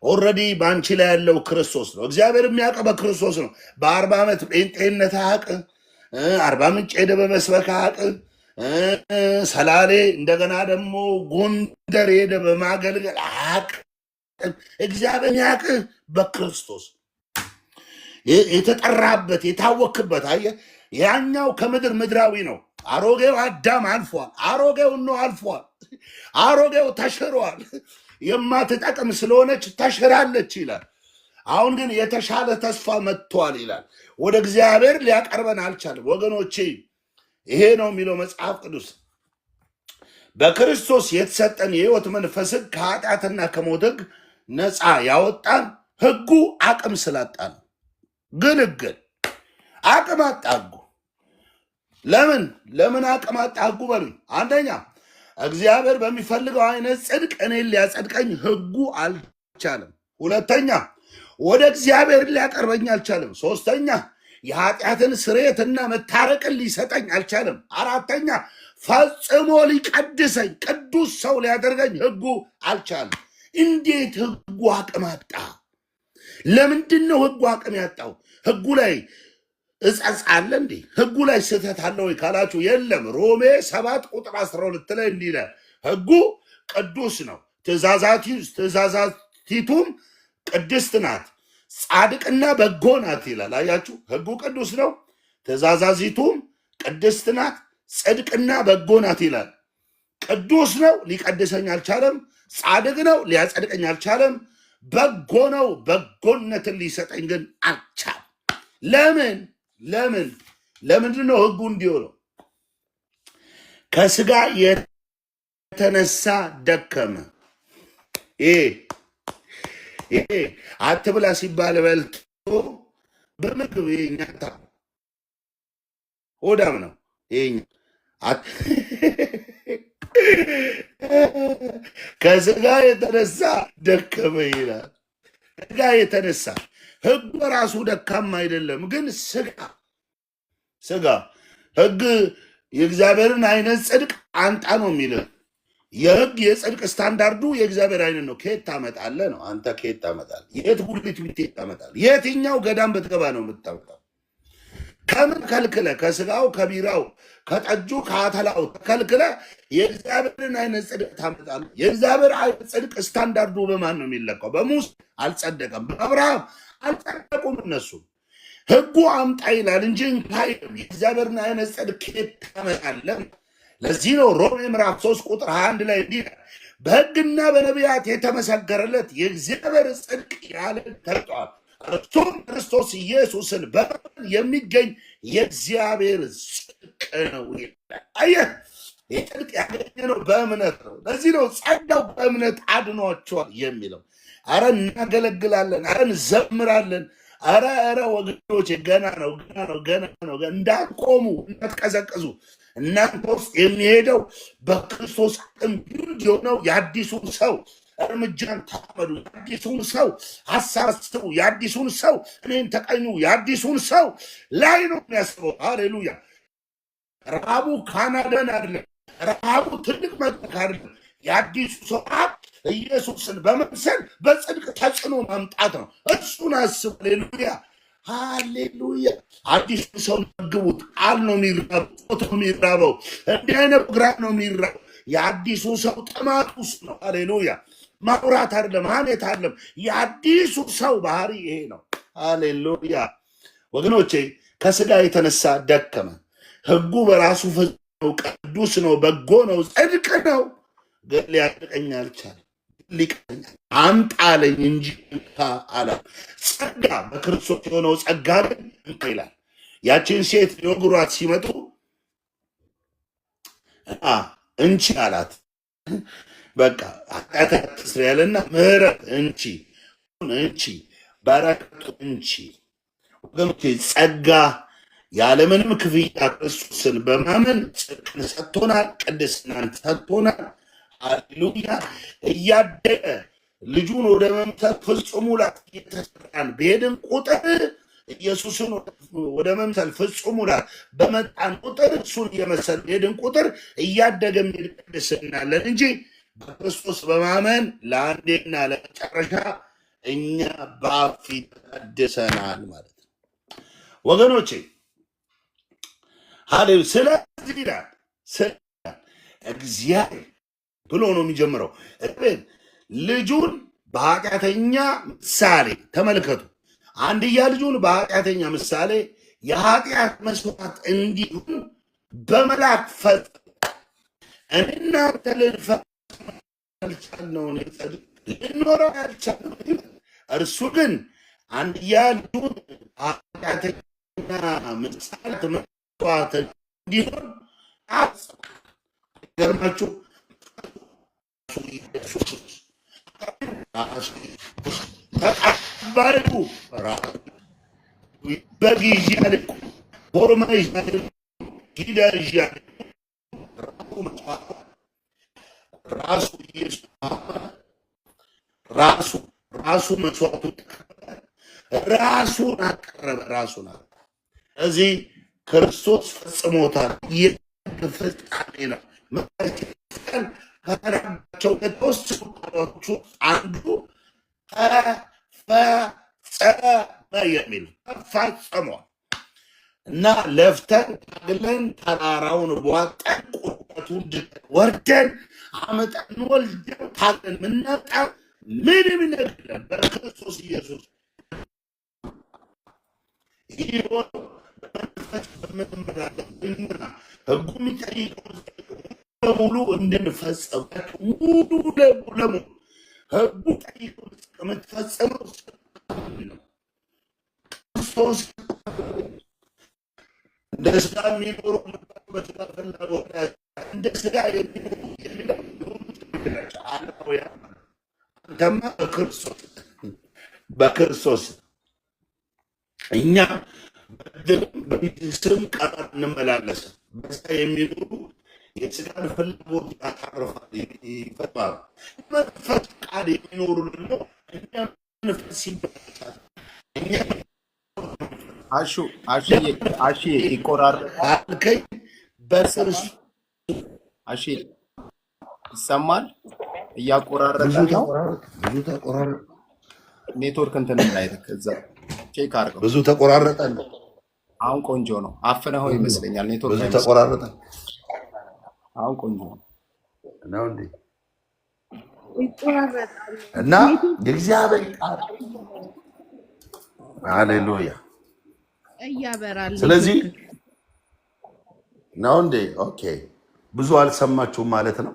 ኦልሬዲ በአንቺ ላይ ያለው ክርስቶስ ነው። እግዚአብሔር የሚያውቀው በክርስቶስ ነው። በ40 ዓመት ጴንጤነት አያውቅ፣ 40 ምንጭ ሄደ በመስበክ አያውቅ፣ ሰላሌ እንደገና ደግሞ ጎንደር ሄደ በማገልገል አያውቅ። እግዚአብሔር ያውቅ በክርስቶስ። የተጠራበት የታወክበት አየ። ያኛው ከምድር ምድራዊ ነው። አሮጌው አዳም አልፏል። አሮጌው ነው አልፏል። አሮጌው ተሽሯል። የማትጠቅም ስለሆነች ተሽራለች ይላል። አሁን ግን የተሻለ ተስፋ መጥቷል ይላል። ወደ እግዚአብሔር ሊያቀርበን አልቻለም ወገኖቼ። ይሄ ነው የሚለው መጽሐፍ ቅዱስ። በክርስቶስ የተሰጠን የሕይወት መንፈስ ሕግ ከኃጢአትና ከሞት ሕግ ነፃ ያወጣን ሕጉ አቅም ስላጣ ነው። ግልግል አቅም አጣ ሕጉ። ለምን አቅም አጣ ሕጉ በሉኝ። አንደኛ እግዚአብሔር በሚፈልገው አይነት ጽድቅ እኔን ሊያጸድቀኝ ሕጉ አልቻለም። ሁለተኛ ወደ እግዚአብሔር ሊያቀርበኝ አልቻለም። ሶስተኛ የኃጢአትን ስርየትና መታረቅን ሊሰጠኝ አልቻለም። አራተኛ ፈጽሞ ሊቀድሰኝ ቅዱስ ሰው ሊያደርገኝ ሕጉ አልቻለም። እንዴት ሕጉ አቅም አጣ? ለምንድን ነው ሕጉ አቅም ያጣው? ሕጉ ላይ እጸጽ አለ እንዴ? ሕጉ ላይ ስህተት አለ ወይ ካላችሁ የለም። ሮሜ 7 ቁጥር 12 ላይ እንዲህ ይላል፣ ሕጉ ቅዱስ ነው፣ ትእዛዛቲቱም ቅድስት ናት፣ ጻድቅና በጎ ናት ይላል። አያችሁ፣ ሕጉ ቅዱስ ነው፣ ትእዛዛቲቱም ቅድስት ናት፣ ጽድቅና በጎ ናት ይላል። ቅዱስ ነው፣ ሊቀድሰኝ አልቻለም። ጻድቅ ነው፣ ሊያጸድቀኝ አልቻለም። በጎ ነው፣ በጎነትን ሊሰጠኝ ግን አልቻለም። ለምንድን ነው ሕጉ እንዲሆነው? ከስጋ የተነሳ ደከመ። ይሄ አትብላ ሲባል በልቶ በምግብ ይሄኛታ ሆዳም ነው። ይሄኛ ከስጋ የተነሳ ደከመ ይላል። ስጋ የተነሳ ሕግ በራሱ ደካማ አይደለም፣ ግን ስጋ ሕግ የእግዚአብሔርን አይነት ጽድቅ አንጣ ነው የሚልህ። የሕግ የጽድቅ ስታንዳርዱ የእግዚአብሔር አይነት ነው። ከየት ታመጣለህ ነው? አንተ ከየት ታመጣለህ? የት ጉልት ብትሄድ ታመጣለህ? የትኛው ገዳም ብትገባ ነው የምታመጣው? ከምን ከልክለ? ከስጋው ከቢራው ከጠጁ ከአተላው ከልክለ የእግዚአብሔርን አይነት ጽድቅ ታመጣለህ? የእግዚአብሔር አይነት ጽድቅ ስታንዳርዱ በማን ነው የሚለካው? በሙሴ አልጸደቀም፣ በአብርሃም አልጸደቁም። እነሱ ሕጉ አምጣ ይላል እንጂ የእግዚአብሔርን አይነት ጽድቅ ከየት ታመጣለህ? ለዚህ ነው ሮሜ ምዕራፍ 3 ቁጥር 21 ላይ እንዲህ በሕግና በነቢያት የተመሰከረለት የእግዚአብሔር ጽድቅ ያለ ተርጧል፣ እርሱም ክርስቶስ ኢየሱስን በማመን የሚገኝ የእግዚአብሔር ጽድቅ ነው ይላል። አየህ፣ የጽድቅ ያገኘነው በእምነት ነው። ለዚህ ነው ጸጋው በእምነት አድኗቸዋል የሚለው። አረ እናገለግላለን፣ አረ እንዘምራለን። አረ ወገኖች ገና ነው። እንዳትቆሙ፣ እንዳትቀዘቅዙ። እናንተ ውስጥ የሚሄደው በክርስቶስ አቅም ቢውልድ የሆነው የአዲሱን ሰው እርምጃን ተራመዱ፣ የአዲሱን ሰው ሀሳብ አስቡ፣ የአዲሱን ሰው እኔን ተቀኙ፣ የአዲሱን ሰው ላይ ነው የሚያስበው። ሃሌሉያ። ረሃቡ ካናዳን አይደለም፣ ረሃቡ ትልቅ መድረክ አይደለም። የአዲሱ ሰው ኢየሱስን በመምሰል በጽድቅ ተጽዕኖ ማምጣት ነው። እሱን አስቡ። ሃሌሉያ ሃሌሉያ። አዲሱ ሰው መግቡት። ቃል ነው የሚራበው፣ ጾት ነው የሚራበው፣ እንዲህ አይነት ፕሮግራም ነው የሚራበው። የአዲሱ ሰው ጥማት ውስጥ ነው። ሃሌሉያ። ማውራት አይደለም፣ ሀሜት አይደለም። የአዲሱ ሰው ባህሪ ይሄ ነው። ሃሌሉያ ወገኖቼ፣ ከስጋ የተነሳ ደከመ። ሕጉ በራሱ ፍጹም ነው፣ ቅዱስ ነው፣ በጎ ነው፣ ጽድቅ ነው፣ ግን ሊያድቀኝ አልቻለም። ሊቀኛል አምጣለኝ እንጂ እንካ አላ። ጸጋ በክርስቶስ የሆነው ጸጋ ግን እንካ ይላል። ያችን ሴት ሊወግሯት ሲመጡ እንቺ አላት። በቃ ኃጢአት ትስሪ ያለና ምህረት እንቺ በረከቱ እንቺ። ወገኖቼ ጸጋ ያለምንም ክፍያ ክርስቶስን በማመን ጽድቅን ሰጥቶናል፣ ቅድስናን ሰጥቶናል። ሃሌሉያ። እያደገ ልጁን ወደ መምሰል ፍጹም ሙላት እየተሰራን በሄድን ቁጥር ኢየሱስን ወደ መምሰል ፍጹም ሙላት በመጣን ቁጥር እሱን እየመሰል በሄድን ቁጥር እያደገ የሚሄድ ቅድስና አለን እንጂ በክርስቶስ በማመን ለአንዴና ለመጨረሻ እኛ በአብ ፊት ተቀድሰናል ማለት ነው ወገኖቼ። ሃሌሉያ። ስለዚህ ይላል እግዚአብሔር ብሎ ነው የሚጀምረው። ልጁን በኃጢአተኛ ምሳሌ ተመልከቱ አንድያ ልጁን በኃጢአተኛ ምሳሌ የኃጢአት መስዋዕት እንዲሆን በመላክ ፈጽሞ እናንተ ልንፈጽም ያልቻልነውን ልንኖረው ያልቻልነውን እርሱ ግን አንድያ ልጁን ኃጢአተኛ ምሳሌ መስዋዕት እንዲሆን ገርማችሁ ተቀባዩ በግ ይዣል ኮርማ ይዣል ጊዳ ይዣል ራሱ ኢየሱስ ራሱ መስዋዕቱ ራሱን አቀረበ። ራሱን እዚህ ክርስቶስ ፈጽሞታል። ፍጻሜ ነው። መቀን ከተናቸው ከተወሰኑ ቃሎቹ አንዱ ተፈጸመ የሚል ተፈጽሟል እና ለፍተን ታግለን ተራራውን ቧጠን ቁርበቱን ድቀን ወርደን አመጠን ወልደን ታግለን ምናጣ ምንም ነገር በክርስቶስ ኢየሱስ ይሆን ህጉ የሚጠይቀው በሙሉ እንድንፈጸም ሙሉ ለሙሉ ህጉ ጠይቀው የምትፈጸመው ነው። ክርስቶስ እንደ ስጋ የሚኖሩ በስጋ ፍላጎት እንደ ስጋ የሚኖሩ አንተማ በክርስቶስ እኛ በስም ቀር እንመላለስ በስጋ የሚኖሩ የስጋን ፍላጎት ያታርፋል ይፈጥራል። መንፈስ ቃል የሚኖሩ ደግሞ እኛ መንፈስ ይበታል። አሺ ይቆራረጣል። በስርስ አሺ ይሰማል። እያቆራረጠ ነው። ብዙ ተቆራረጠ። ኔትወርክ እንትን ላይ ከዛ ቼክ አድርገው። ብዙ ተቆራረጠ። አሁን ቆንጆ ነው። አፍነኸው ይመስለኛል። ኔትወርክ ብዙ ተቆራረጠ። አሁን ቆንጆ ነው እንዴ? እና የእግዚአብሔር ቃል ሃሌሉያ እያበራል። ስለዚህ ነው እንዴ? ኦኬ። ብዙ አልሰማችሁም ማለት ነው።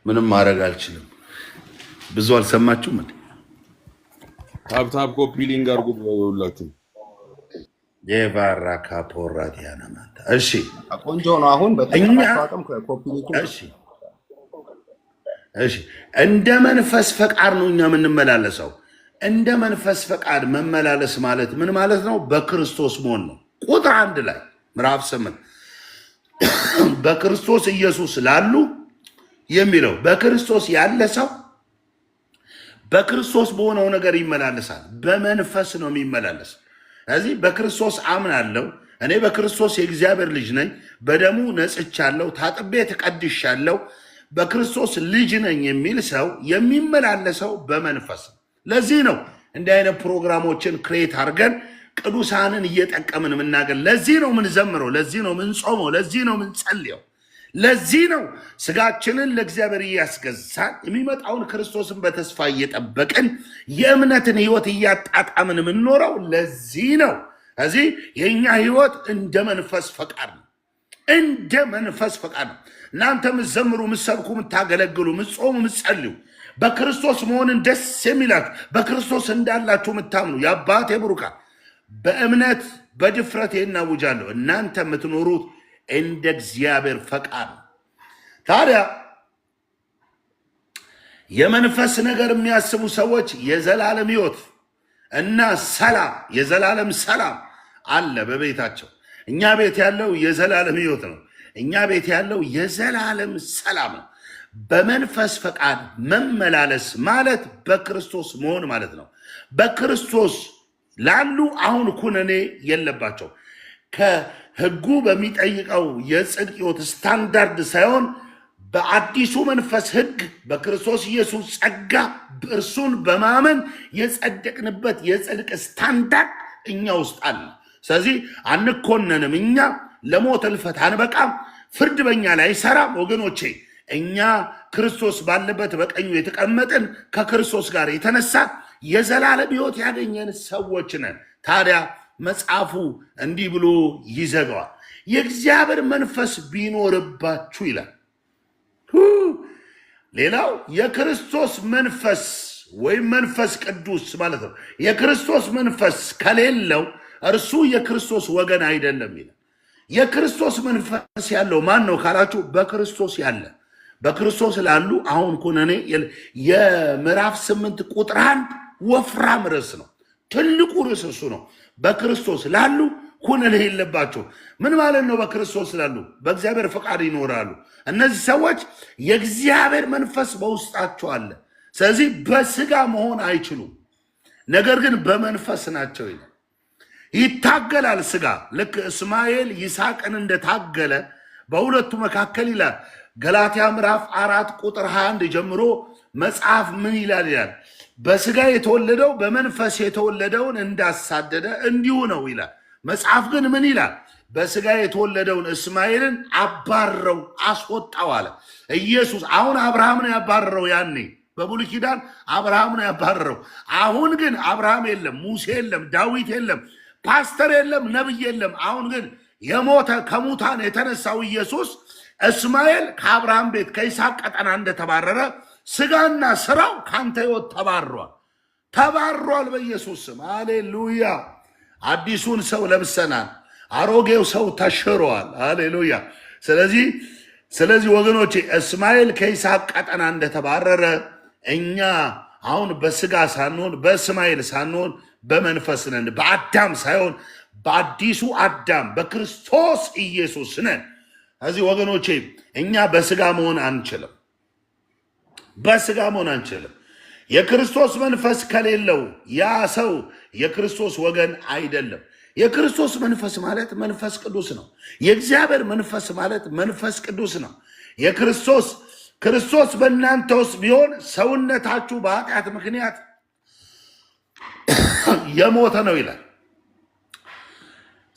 ምንም ማድረግ አልችልም። ብዙ አልሰማችሁም እንዴ? ታፕ ኮፒ ሊንክ አድርጉ ብለውላችሁ የባራካ ፖራቲያና ማታ። እሺ ቆንጆ ነው። አሁን በተቀጣጣም ኮፒ ሊንክ እሺ እንደ መንፈስ ፈቃድ ነው እኛ የምንመላለሰው። እንደ መንፈስ ፈቃድ መመላለስ ማለት ምን ማለት ነው? በክርስቶስ መሆን ነው። ቁጥር 1 ላይ ምዕራፍ 8 በክርስቶስ ኢየሱስ ላሉ የሚለው በክርስቶስ ያለ ሰው በክርስቶስ በሆነው ነገር ይመላለሳል። በመንፈስ ነው የሚመላለስ። ስለዚህ በክርስቶስ አምናለሁ፣ እኔ በክርስቶስ የእግዚአብሔር ልጅ ነኝ፣ በደሙ ነጽቻለሁ፣ ታጥቤ ተቀድሻለሁ፣ በክርስቶስ ልጅ ነኝ የሚል ሰው የሚመላለሰው በመንፈስ። ለዚህ ነው እንዲህ አይነት ፕሮግራሞችን ክሬት አድርገን ቅዱሳንን እየጠቀምን የምናገር። ለዚህ ነው ምንዘምረው፣ ለዚህ ነው ምንጾመው፣ ለዚህ ነው ምንጸልየው፣ ለዚህ ነው ስጋችንን ለእግዚአብሔር እያስገዛን የሚመጣውን ክርስቶስን በተስፋ እየጠበቅን የእምነትን ህይወት እያጣጣምን የምንኖረው። ለዚህ ነው እዚህ የእኛ ህይወት እንደ መንፈስ ፈቃድ ነው። እንደ መንፈስ ፈቃድ ነው። እናንተ ምትዘምሩ፣ ምትሰብኩ፣ ምታገለግሉ፣ ምትጾሙ፣ ምትጸልዩ በክርስቶስ መሆንን ደስ የሚላችሁ በክርስቶስ እንዳላችሁ ምታምኑ የአባቴ ብሩካን በእምነት በድፍረት እናውጃለሁ። እናንተ የምትኖሩት እንደ እግዚአብሔር ፈቃድ ነው። ታዲያ የመንፈስ ነገር የሚያስቡ ሰዎች የዘላለም ህይወት እና ሰላም፣ የዘላለም ሰላም አለ በቤታቸው። እኛ ቤት ያለው የዘላለም ህይወት ነው። እኛ ቤት ያለው የዘላለም ሰላም ነው። በመንፈስ ፈቃድ መመላለስ ማለት በክርስቶስ መሆን ማለት ነው። በክርስቶስ ላሉ አሁን ኩነኔ የለባቸው። ከህጉ በሚጠይቀው የጽድቅ ህይወት ስታንዳርድ ሳይሆን በአዲሱ መንፈስ ህግ በክርስቶስ ኢየሱስ ጸጋ እርሱን በማመን የጸደቅንበት የጽድቅ ስታንዳርድ እኛ ውስጥ አለ። ስለዚህ አንኮነንም። እኛ ለሞት እልፈት አንበቃም። ፍርድ በኛ ላይ አይሰራም። ወገኖቼ እኛ ክርስቶስ ባለበት በቀኙ የተቀመጥን ከክርስቶስ ጋር የተነሳ የዘላለም ሕይወት ያገኘን ሰዎች ነን። ታዲያ መጽሐፉ እንዲህ ብሎ ይዘጋዋል። የእግዚአብሔር መንፈስ ቢኖርባችሁ ይላል። ሌላው የክርስቶስ መንፈስ ወይም መንፈስ ቅዱስ ማለት ነው። የክርስቶስ መንፈስ ከሌለው እርሱ የክርስቶስ ወገን አይደለም ይላል። የክርስቶስ መንፈስ ያለው ማን ነው ካላችሁ፣ በክርስቶስ ያለ በክርስቶስ ላሉ አሁን ኩነኔ የምዕራፍ 8 ቁጥር 1 ወፍራም ርዕስ ነው። ትልቁ ርዕስ እሱ ነው። በክርስቶስ ላሉ ኩነኔ የለባቸው። ምን ማለት ነው? በክርስቶስ ላሉ በእግዚአብሔር ፈቃድ ይኖራሉ። እነዚህ ሰዎች የእግዚአብሔር መንፈስ በውስጣቸው አለ። ስለዚህ በስጋ መሆን አይችሉም፣ ነገር ግን በመንፈስ ናቸው ይላል። ይታገላል ስጋ። ልክ እስማኤል ይስሐቅን እንደታገለ በሁለቱ መካከል ይላል። ገላትያ ምዕራፍ 4 ቁጥር 21 ጀምሮ መጽሐፍ ምን ይላል? በስጋ የተወለደው በመንፈስ የተወለደውን እንዳሳደደ እንዲሁ ነው ይላል። መጽሐፍ ግን ምን ይላል? በስጋ የተወለደውን እስማኤልን አባረው አስወጣው አለ። ኢየሱስ አሁን አብርሃም ነው ያባረረው። ያኔ በብሉይ ኪዳን አብርሃም ነው ያባረረው። አሁን ግን አብርሃም የለም፣ ሙሴ የለም፣ ዳዊት የለም፣ ፓስተር የለም፣ ነብይ የለም። አሁን ግን የሞተ ከሙታን የተነሳው ኢየሱስ እስማኤል ከአብርሃም ቤት ከይስሐቅ ቀጠና እንደተባረረ ስጋና ስራው ካንተ ህይወት ተባሯል በኢየሱስ ስም። ሃሌሉያ። አዲሱን ሰው ለብሰናል፣ አሮጌው ሰው ተሽሯል። ሃሌሉያ። ስለዚህ ወገኖቼ እስማኤል ከይስሐቅ ቀጠና እንደተባረረ እኛ አሁን በስጋ ሳንሆን በእስማኤል ሳንሆን በመንፈስ ነን። በአዳም ሳይሆን በአዲሱ አዳም በክርስቶስ ኢየሱስ ነን። እዚህ ወገኖቼ እኛ በስጋ መሆን አንችልም። የክርስቶስ መንፈስ ከሌለው ያ ሰው የክርስቶስ ወገን አይደለም። የክርስቶስ መንፈስ ማለት መንፈስ ቅዱስ ነው። የእግዚአብሔር መንፈስ ማለት መንፈስ ቅዱስ ነው። ክርስቶስ በእናንተ ውስጥ ቢሆን ሰውነታችሁ በኃጢአት ምክንያት የሞተ ነው ይላል።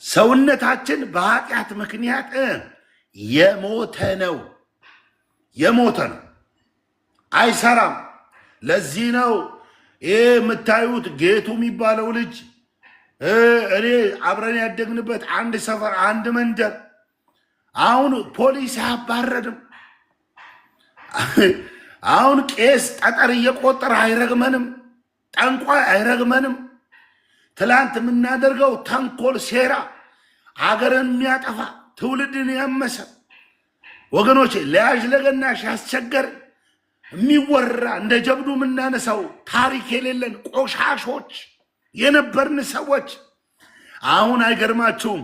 ሰውነታችን በኃጢአት ምክንያት የሞተ ነው፣ አይሰራም። ለዚህ ነው ይህ የምታዩት ጌቱ የሚባለው ልጅ እኔ አብረን ያደግንበት አንድ ሰፈር አንድ መንደር አሁን ፖሊስ አያባረድም። አሁን ቄስ ጠጠር እየቆጠረ አይረግመንም፣ ጠንቋይ አይረግመንም። ትላንት የምናደርገው ተንኮል፣ ሴራ፣ አገርን የሚያጠፋ ትውልድን ያመሰ ወገኖቼ ለያዥ ለገናሽ ያስቸገር የሚወራ እንደ ጀብዱ የምናነሳው ታሪክ የሌለን ቆሻሾች የነበርን ሰዎች አሁን አይገርማችሁም?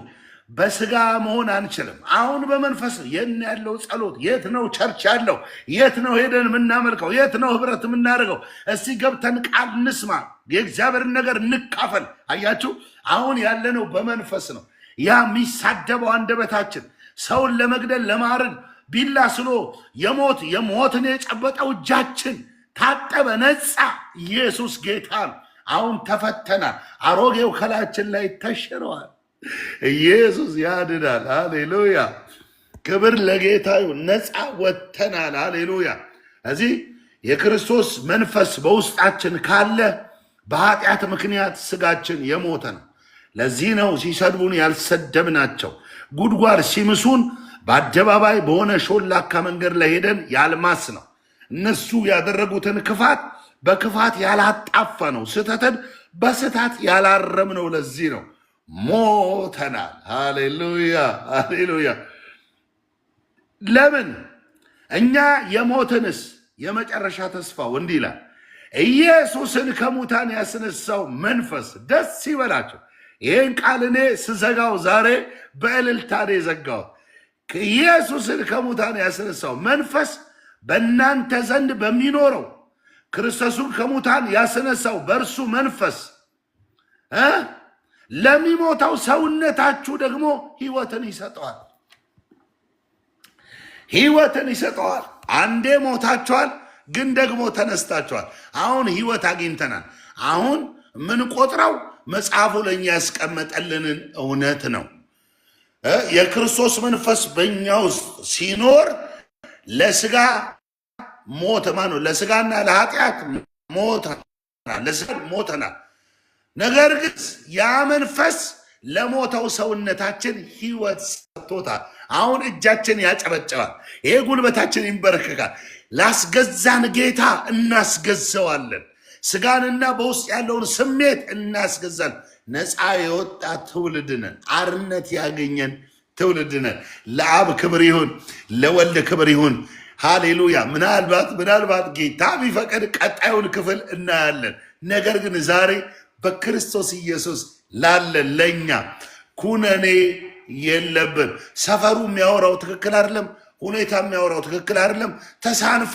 በስጋ መሆን አንችልም። አሁን በመንፈስ የት ያለው ጸሎት? የት ነው ቸርች ያለው? የት ነው ሄደን የምናመልከው? የት ነው ህብረት የምናደርገው? እስቲ ገብተን ቃል እንስማ፣ የእግዚአብሔርን ነገር እንካፈል። አያችሁ፣ አሁን ያለነው በመንፈስ ነው። ያ የሚሳደበው አንደበታችን ሰውን ለመግደል ለማረድ ቢላ ስሎ የሞትን የጨበጠው እጃችን ታጠበ፣ ነፃ። ኢየሱስ ጌታ ነው። አሁን ተፈተናል። አሮጌው ከላችን ላይ ተሽረዋል። ኢየሱስ ያድናል። ሃሌሉያ፣ ክብር ለጌታ ይሁን። ነፃ ወጥተናል። ሃሌሉያ። እዚህ የክርስቶስ መንፈስ በውስጣችን ካለ በኃጢአት ምክንያት ስጋችን የሞተ ነው። ለዚህ ነው ሲሰድቡን ያልሰደብናቸው፣ ጉድጓድ ሲምሱን በአደባባይ በሆነ ሾላካ መንገድ ላይ ሄደን ያልማስ ነው። እነሱ ያደረጉትን ክፋት በክፋት ያላጣፋ ነው፣ ስህተትን በስህተት ያላረም ነው። ለዚህ ነው ሞተናል። ሃሌሉያ ሃሌሉያ። ለምን እኛ የሞትንስ የመጨረሻ ተስፋው እንዲህ ይላል፣ ኢየሱስን ከሙታን ያስነሳው መንፈስ ደስ ይበላቸው። ይህን ቃል እኔ ስዘጋው ዛሬ በእልልታ ነው የዘጋሁት። ኢየሱስን ከሙታን ያስነሳው መንፈስ በእናንተ ዘንድ በሚኖረው ክርስቶስን ከሙታን ያስነሳው በእርሱ መንፈስ ለሚሞተው ሰውነታችሁ ደግሞ ሕይወትን ይሰጠዋል። አንዴ ሞታችኋል፣ ግን ደግሞ ተነስታችኋል። አሁን ሕይወት አግኝተናል። አሁን ምንቆጥረው መጽሐፉ ለእኛ ያስቀመጠልንን እውነት ነው። የክርስቶስ መንፈስ በእኛ ውስጥ ሲኖር ለስጋ ሞት ለስጋና ለኃጢአት ሞት ለስጋ ሞተናል። ነገር ግን ያ መንፈስ ለሞተው ሰውነታችን ህይወት ሰጥቶታል። አሁን እጃችን ያጨበጨባል፣ ይሄ ጉልበታችን ይንበረከካል። ላስገዛን ጌታ እናስገዘዋለን። ስጋንና በውስጥ ያለውን ስሜት እናስገዛል። ነፃ የወጣ ትውልድ ነን። አርነት ያገኘን ትውልድ ነን። ለአብ ክብር ይሁን፣ ለወልድ ክብር ይሁን። ሃሌሉያ። ምናልባት ጌታ ቢፈቅድ ቀጣዩን ክፍል እናያለን። ነገር ግን ዛሬ በክርስቶስ ኢየሱስ ላለን ለኛ ኩነኔ የለብን። ሰፈሩ የሚያወራው ትክክል አይደለም። ሁኔታ የሚያወራው ትክክል አይደለም። ተሳንፈ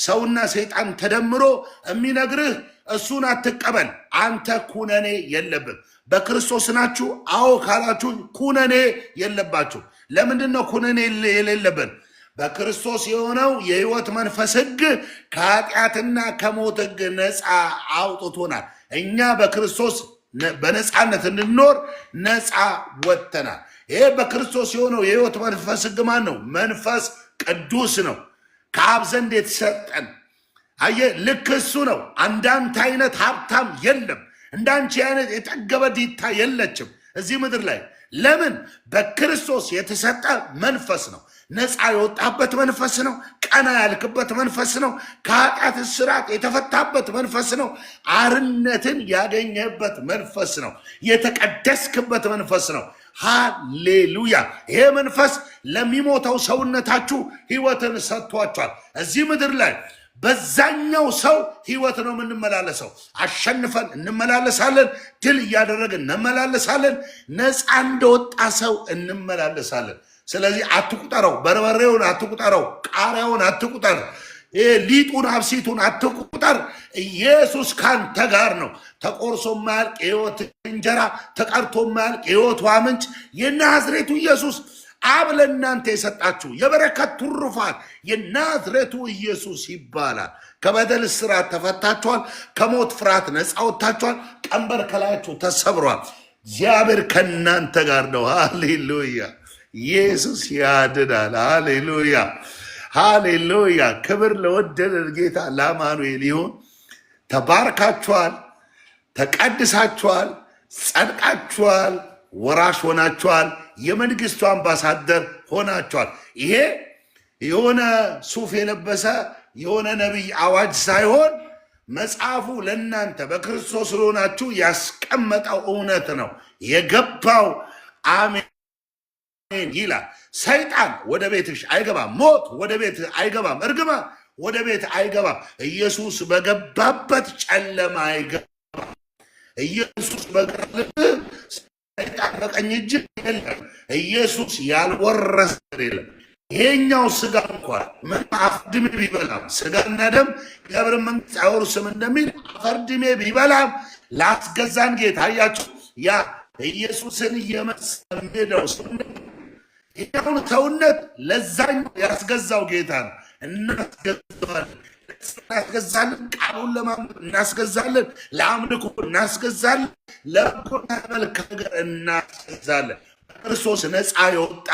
ሰውና ሰይጣን ተደምሮ የሚነግርህ እሱን አትቀበል። አንተ ኩነኔ የለብን። በክርስቶስ ናችሁ? አዎ ካላችሁ ኩነኔ የለባችሁ። ለምንድን ነው ኩነኔ የሌለብን? በክርስቶስ የሆነው የህይወት መንፈስ ህግ ከኃጢአትና ከሞት ህግ ነፃ አውጥቶናል። እኛ በክርስቶስ በነፃነት እንድንኖር ነፃ ወጥተናል። ይሄ በክርስቶስ የሆነው የህይወት መንፈስ ህግ ማን ነው? መንፈስ ቅዱስ ነው። ከአብ ዘንድ የተሰጠን አየ ልክ እሱ ነው። እንዳንተ አይነት ሀብታም የለም። እንዳንቺ አይነት የጠገበ ዲታ የለችም እዚህ ምድር ላይ። ለምን? በክርስቶስ የተሰጠ መንፈስ ነው። ነፃ የወጣበት መንፈስ ነው። ቀና ያልክበት መንፈስ ነው። ከኃጢአት እስራት የተፈታበት መንፈስ ነው። አርነትን ያገኘበት መንፈስ ነው። የተቀደስክበት መንፈስ ነው። ሃሌሉያ። ይሄ መንፈስ ለሚሞተው ሰውነታችሁ ህይወትን ሰጥቷቸዋል። እዚህ ምድር ላይ በዛኛው ሰው ህይወት ነው የምንመላለሰው። አሸንፈን እንመላለሳለን። ድል እያደረግን እንመላለሳለን። ነፃ እንደወጣ ሰው እንመላለሳለን። ስለዚህ አትቁጠረው፣ በርበሬውን አትቁጠረው፣ ቃሪያውን አትቁጠር፣ ሊጡን አብሲቱን አትቁጠር። ኢየሱስ ካንተ ጋር ነው። ተቆርሶ ማያልቅ የህይወት እንጀራ፣ ተቀርቶ ማያልቅ የህይወት ውሃ ምንጭ የናዝሬቱ ኢየሱስ አብ ለእናንተ የሰጣችሁ የበረከት ትሩፋት የናዝሬቱ ኢየሱስ ይባላል። ከበደል እስራት ተፈታችኋል። ከሞት ፍርሃት ነፃ ወጥታችኋል። ቀንበር ከላያችሁ ተሰብሯል። እግዚአብሔር ከእናንተ ጋር ነው። ሃሌሉያ። ኢየሱስ ያድናል። ሃሌሉያ ሃሌሉያ። ክብር ለወደደን ጌታ ለአማኑኤል ይሁን። ተባርካችኋል፣ ተቀድሳችኋል፣ ጸድቃችኋል፣ ወራሽ ሆናችኋል፣ የመንግስቱ አምባሳደር ሆናችኋል። ይሄ የሆነ ሱፍ የለበሰ የሆነ ነቢይ አዋጅ ሳይሆን መጽሐፉ ለእናንተ በክርስቶስ ስለሆናችሁ ያስቀመጠው እውነት ነው። የገባው አሜን ይላል። ሰይጣን ወደ ቤትሽ አይገባም። ሞት ወደ ቤት አይገባም። እርግማን ወደ ቤት አይገባም። ኢየሱስ በገባበት ጨለማ አይገባም። ኢየሱስ በቀልብ ሰይጣን በቀኝ እጅ የለም። ኢየሱስ ያልወረሰ የለም። ይሄኛው ስጋ እንኳን ምን አፈርድሜ ቢበላም ስጋና ደም የእግዚአብሔርን መንግስት አይወርስም እንደሚል አፈርድሜ ቢበላም ላስገዛን ጌታ አያችሁ፣ ያ ኢየሱስን እየመሰለ ሄደው ይሄውን ሰውነት ለዛኛው ያስገዛው ጌታ ነው። እናስገዛለን፣ ቃሉን ለማምለክ እናስገዛለን፣ ለአምልኮ እናስገዛለን፣ ለበጎና መልካም ነገር እናስገዛለን። ክርስቶስ ነፃ የወጣ